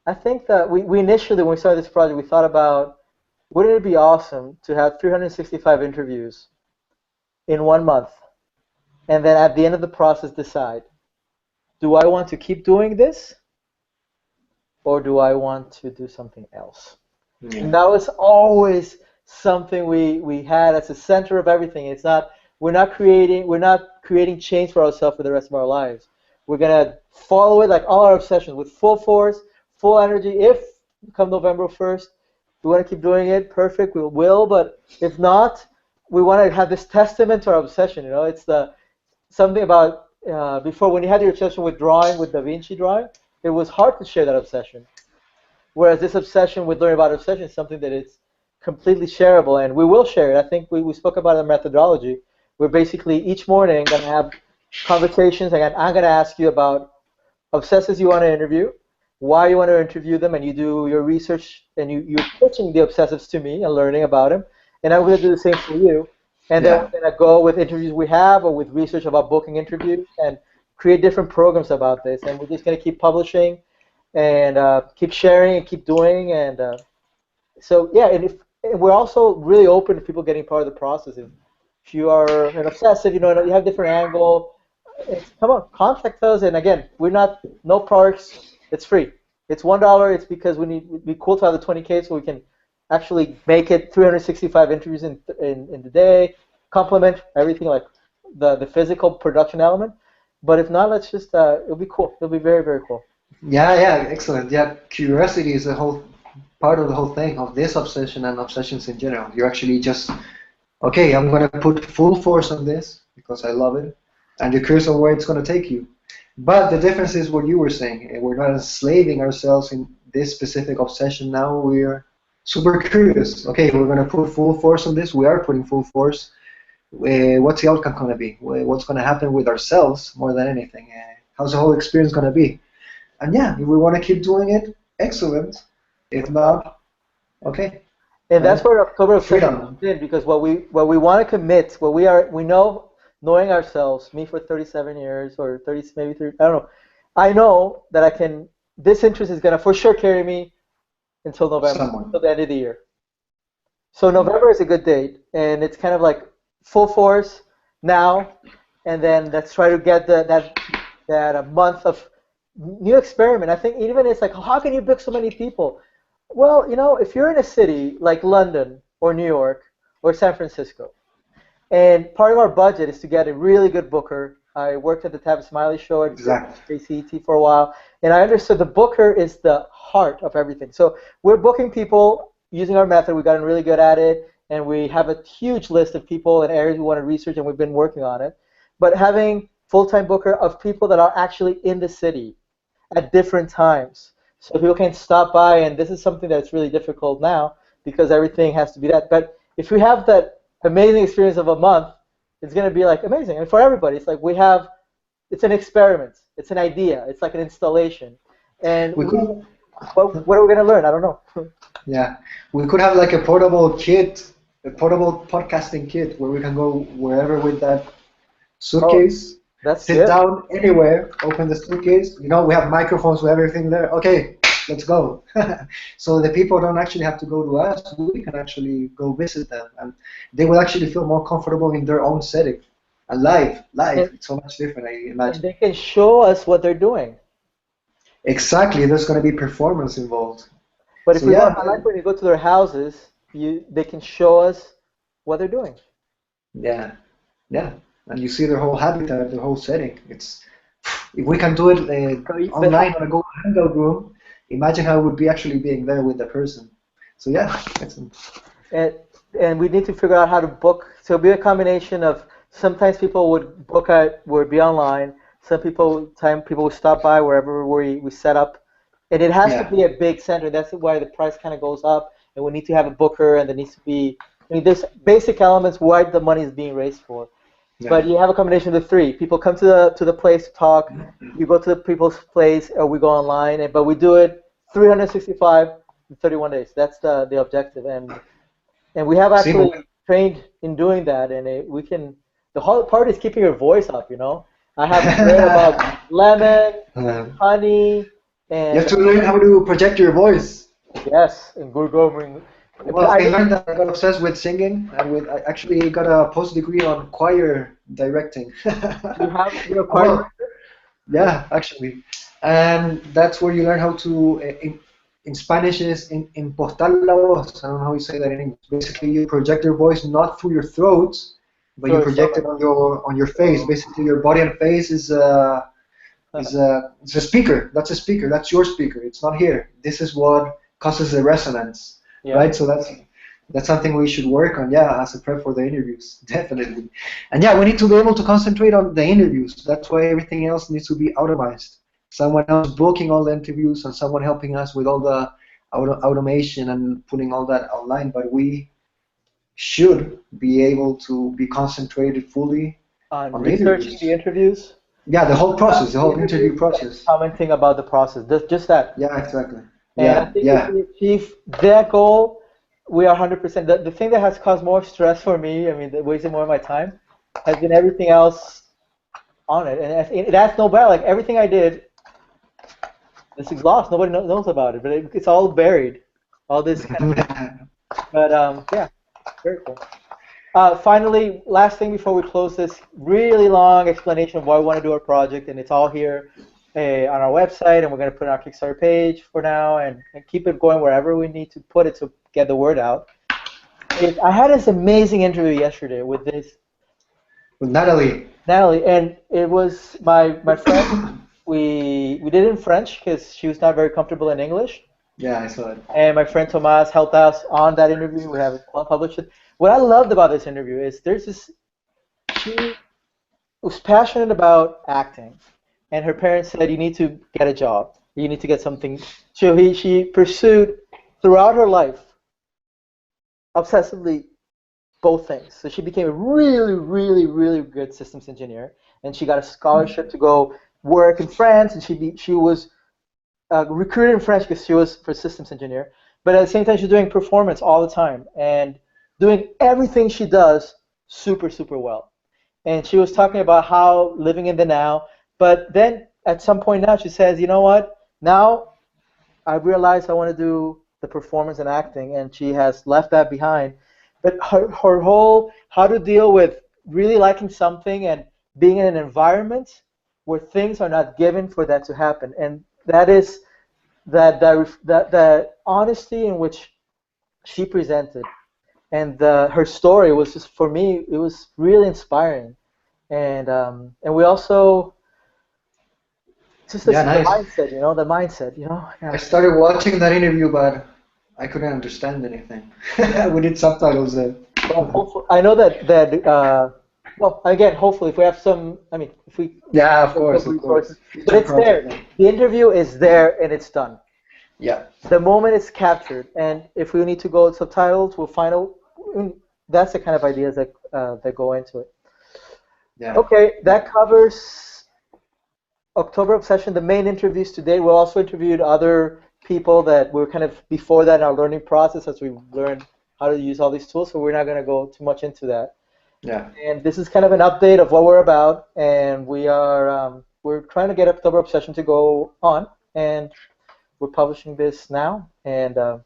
I think that we initially when we started this project, we thought about wouldn't it be awesome to have 365 interviews in 1 month, and then at the end of the process decide, do I want to keep doing this or do I want to do something else? Yeah. And that was always something we had as the center of everything. It's not we're not creating change for ourselves for the rest of our lives. We're gonna follow it like all our obsessions with full force, full energy. If come November 1st, we want to keep doing it, perfect, we will. But if not, we want to have this testament to our obsession. You know, it's the something about before when you had your obsession with drawing, with Da Vinci drawing, it was hard to share that obsession. Whereas this obsession with learning about obsession is something that is completely shareable, and we will share it. I think we spoke about the methodology. We're basically each morning going to have conversations, and I'm going to ask you about obsessives you want to interview, why you want to interview them, and you do your research, and you're pitching the obsessives to me and learning about them, and I'm going to do the same for you. And then Yeah. we're going to go with interviews we have or with research about booking interviews and create different programs about this, and we're just going to keep publishing and keep sharing and keep doing. And so, yeah, and we're also really open to people getting part of the process. If you are an obsessive, you have different angle, come on, contact us. And again, we're not, no perks, it's free. It's $1. It's because it'd be cool to have the 20K so we can actually make it 365 interviews in the day, complement everything like the physical production element. But if not, let's just, it'll be cool. It'll be very, very cool. Yeah, excellent. Yeah, curiosity is a whole part of the whole thing of this obsession and obsessions in general. You're actually just, okay, I'm going to put full force on this because I love it, and you're curious on where it's going to take you. But the difference is what you were saying. We're not enslaving ourselves in this specific obsession now. We're super curious. Okay, we're going to put full force on this. We are putting full force. What's the outcome going to be? What's going to happen with ourselves more than anything? How's the whole experience going to be? And yeah, if we want to keep doing it, excellent. If not, okay, And that's right? where October Obsession Freedom. comes in because what we want to commit, what we know knowing ourselves, me for 37 years or 30, maybe 30, I don't know. I know that this interest is gonna for sure carry me until November, Someone. until the end of the year. So November is a good date, and it's kind of like full force now, and then let's try to get that a month of new experiment. I think even it's like, how can you book so many people? Well, if you're in a city like London or New York or San Francisco, and part of our budget is to get a really good booker. I worked at the Tab Smiley show at Exactly. KCET for a while, and I understood the booker is the heart of everything. So we're booking people using our method. We've gotten really good at it, and we have a huge list of people and areas we want to research, and we've been working on it. But having full-time booker of people that are actually in the city at different times, so people can stop by, and this is something that's really difficult now because everything has to be that. But if we have that amazing experience of a month, it's going to be like amazing. And for everybody, it's like it's an experiment. It's an idea. It's like an installation. And We could, what are we going to learn? I don't know. yeah, we could have like a portable kit, a portable podcasting kit where we can go wherever with that Oh, suitcase, that's sit good. down anywhere, open the suitcase. We have microphones with everything there. Okay, let's go. So the people don't actually have to go to us. We can actually go visit them, and they will actually feel more comfortable in their own setting. And live, And, it's so much different, I and imagine. they can show us what they're doing. Exactly, there's going to be performance involved. But if So we yeah, want, I like when you go to their houses, they can show us what they're doing. yeah, yeah. And you see their whole habitat, their whole setting. If we can do it But online on a Google Hangout room, imagine how it would be actually being there with the person. So yeah, excellent. and and we need to figure out how to book. So it'll be a combination of sometimes people would be online. Time people would stop by wherever we set up, and it has to Yeah, be a big center. That's why the price kind of goes up, and we need to have a booker, and there needs to be. I mean, there's basic elements why the money is being raised for. yeah. But you have a combination of the three. People come to the place to talk. You go to the people's place, or we go online. But we do it 365 in 31 days. That's the objective, and we have See, actually trained in doing that. And we can. The whole part is keeping your voice up. I have read about lemon, honey, you have and to learn how to project your voice. yes, and good going. Well, I learned that I got obsessed with singing, and I actually got a post degree on choir directing. You have your part. Well, yeah, actually. And that's where you learn how to, in Spanish is impostar la voz. I don't know how you say that in English. Basically, you project your voice not through your throat, but you project it on your face. Basically, your body and face is a speaker. That's a speaker. That's your speaker. It's not here. This is what causes the resonance, Yeah. right? So that's something we should work on, yeah, as a prep for the interviews, definitely. And yeah, we need to be able to concentrate on the interviews. That's why everything else needs to be automized. Someone else booking all the interviews and someone helping us with all the automation and putting all that online. But we should be able to be concentrated fully On on the researching the interviews. interviews. Yeah, the whole process, the The whole interviews interview and process. commenting about the process. Just that. Yeah, exactly. And I Yeah, think if yeah. we achieve that goal, we are 100%. The thing that has caused more stress for me, I mean, that wasted more of my time, has been everything else on it. And it has no value. Like everything I did, it's lost. Nobody knows about it, but it's all buried. All this kind of. But yeah, very cool. Finally, last thing before we close this really long explanation of why we want to do our project, and it's all here on our website, and we're going to put it on our Kickstarter page for now, and keep it going wherever we need to put it to get the word out. I had this amazing interview yesterday with this With Natalie. Natalie, and it was my friend. We did it in French because she was not very comfortable in English. Yeah, I saw it. And my friend Tomas helped us on that interview. We have it published. What I loved about this interview is she was passionate about acting, and her parents said you need to get a job, you need to get something. So she pursued throughout her life obsessively both things. So she became a really, really, really good systems engineer, and she got a scholarship to go work in France, and she was recruited in French because she was for systems engineer, but at the same time she's doing performance all the time and doing everything she does super, super well. and she was talking about how living in the now. But then at some point now, she says, you know what? Now I realized I want to do the performance and acting, and she has left that behind. But her whole how to deal with really liking something and being in an environment where things are not given for that to happen, and that is that honesty in which she presented, and her story was just for me. It was really inspiring, and we also just Yeah, the nice. mindset, the mindset, I yeah. started watching that interview, but I couldn't understand anything. Yeah. We need subtitles there. Well, hopefully, I know that well, again, hopefully, if we have some, I mean, if we Yeah, of have course, some of resources, course. but Future it's project. there. The interview is there and it's done. Yeah. The moment it's captured, and if we need to go with subtitles, we'll find out. I mean, that's the kind of ideas that go into it. Yeah. Okay, Yeah. that covers October Obsession. The main interviews today. We also interviewed other people that were kind of before that in our learning process as we learned how to use all these tools. So we're not going to go too much into that. Yeah. And this is kind of an update of what we're about, and we're trying to get October Obsession to go on, and we're publishing this now, and we're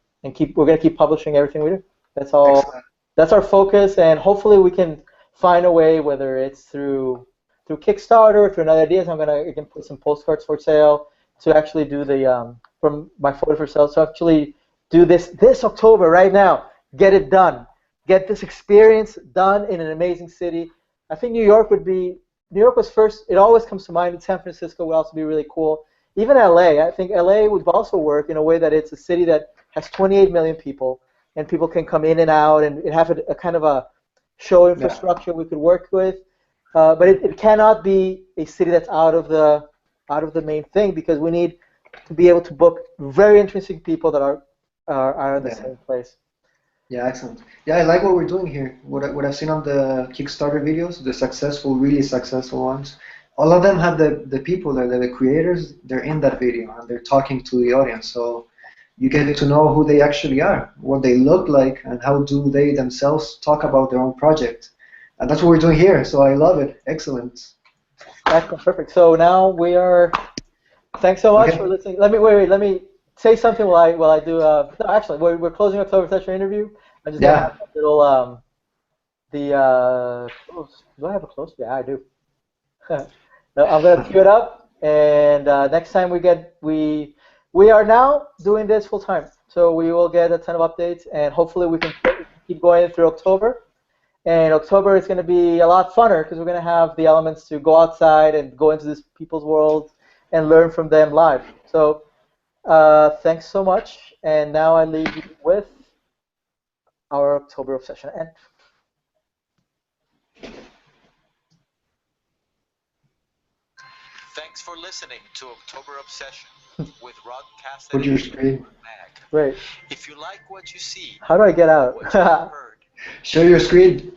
gonna keep publishing everything we do. That's all. Excellent. That's our focus, and hopefully we can find a way, whether it's through Kickstarter, through another ideas. I can put some postcards for sale to actually do the from my photo for sale. So actually do this October right now. Get it done. Get this experience done in an amazing city. I think New York was first. It always comes to mind. San Francisco would also be really cool. Even LA, I think LA would also work in a way that it's a city that has 28 million people, and people can come in and out, and it have a kind of a show Yeah. infrastructure we could work with. But it cannot be a city that's out of the main thing, because we need to be able to book very interesting people that are in the Yeah. same place. Yeah, excellent. Yeah, I like what we're doing here. What I've seen on the Kickstarter videos, the successful, really successful ones, all of them have the people there, the creators, they're in that video and they're talking to the audience. So you get to know who they actually are, what they look like, and how do they themselves talk about their own project. And that's what we're doing here. So I love it. Excellent. Excellent, perfect. So now we are. Thanks so much for Okay. listening. Let me wait. Let me say something while I do. No, actually, we're closing October session interview. I'm just gonna have Yeah. a little the close. Do I have a close? Yeah, I do. No, I'm gonna cue it up, and next time we are now doing this full time, so we will get a ton of updates, and hopefully we can keep going through October. And October is going to be a lot funner because we're going to have the elements to go outside and go into these people's world and learn from them live. So thanks so much, and now I leave you with our October Obsession. And Thanks for listening to October Obsession with Rod Put your Caceres screen. Mag. great. If you like what you see How do I get or what you have out? heard, Share your screen.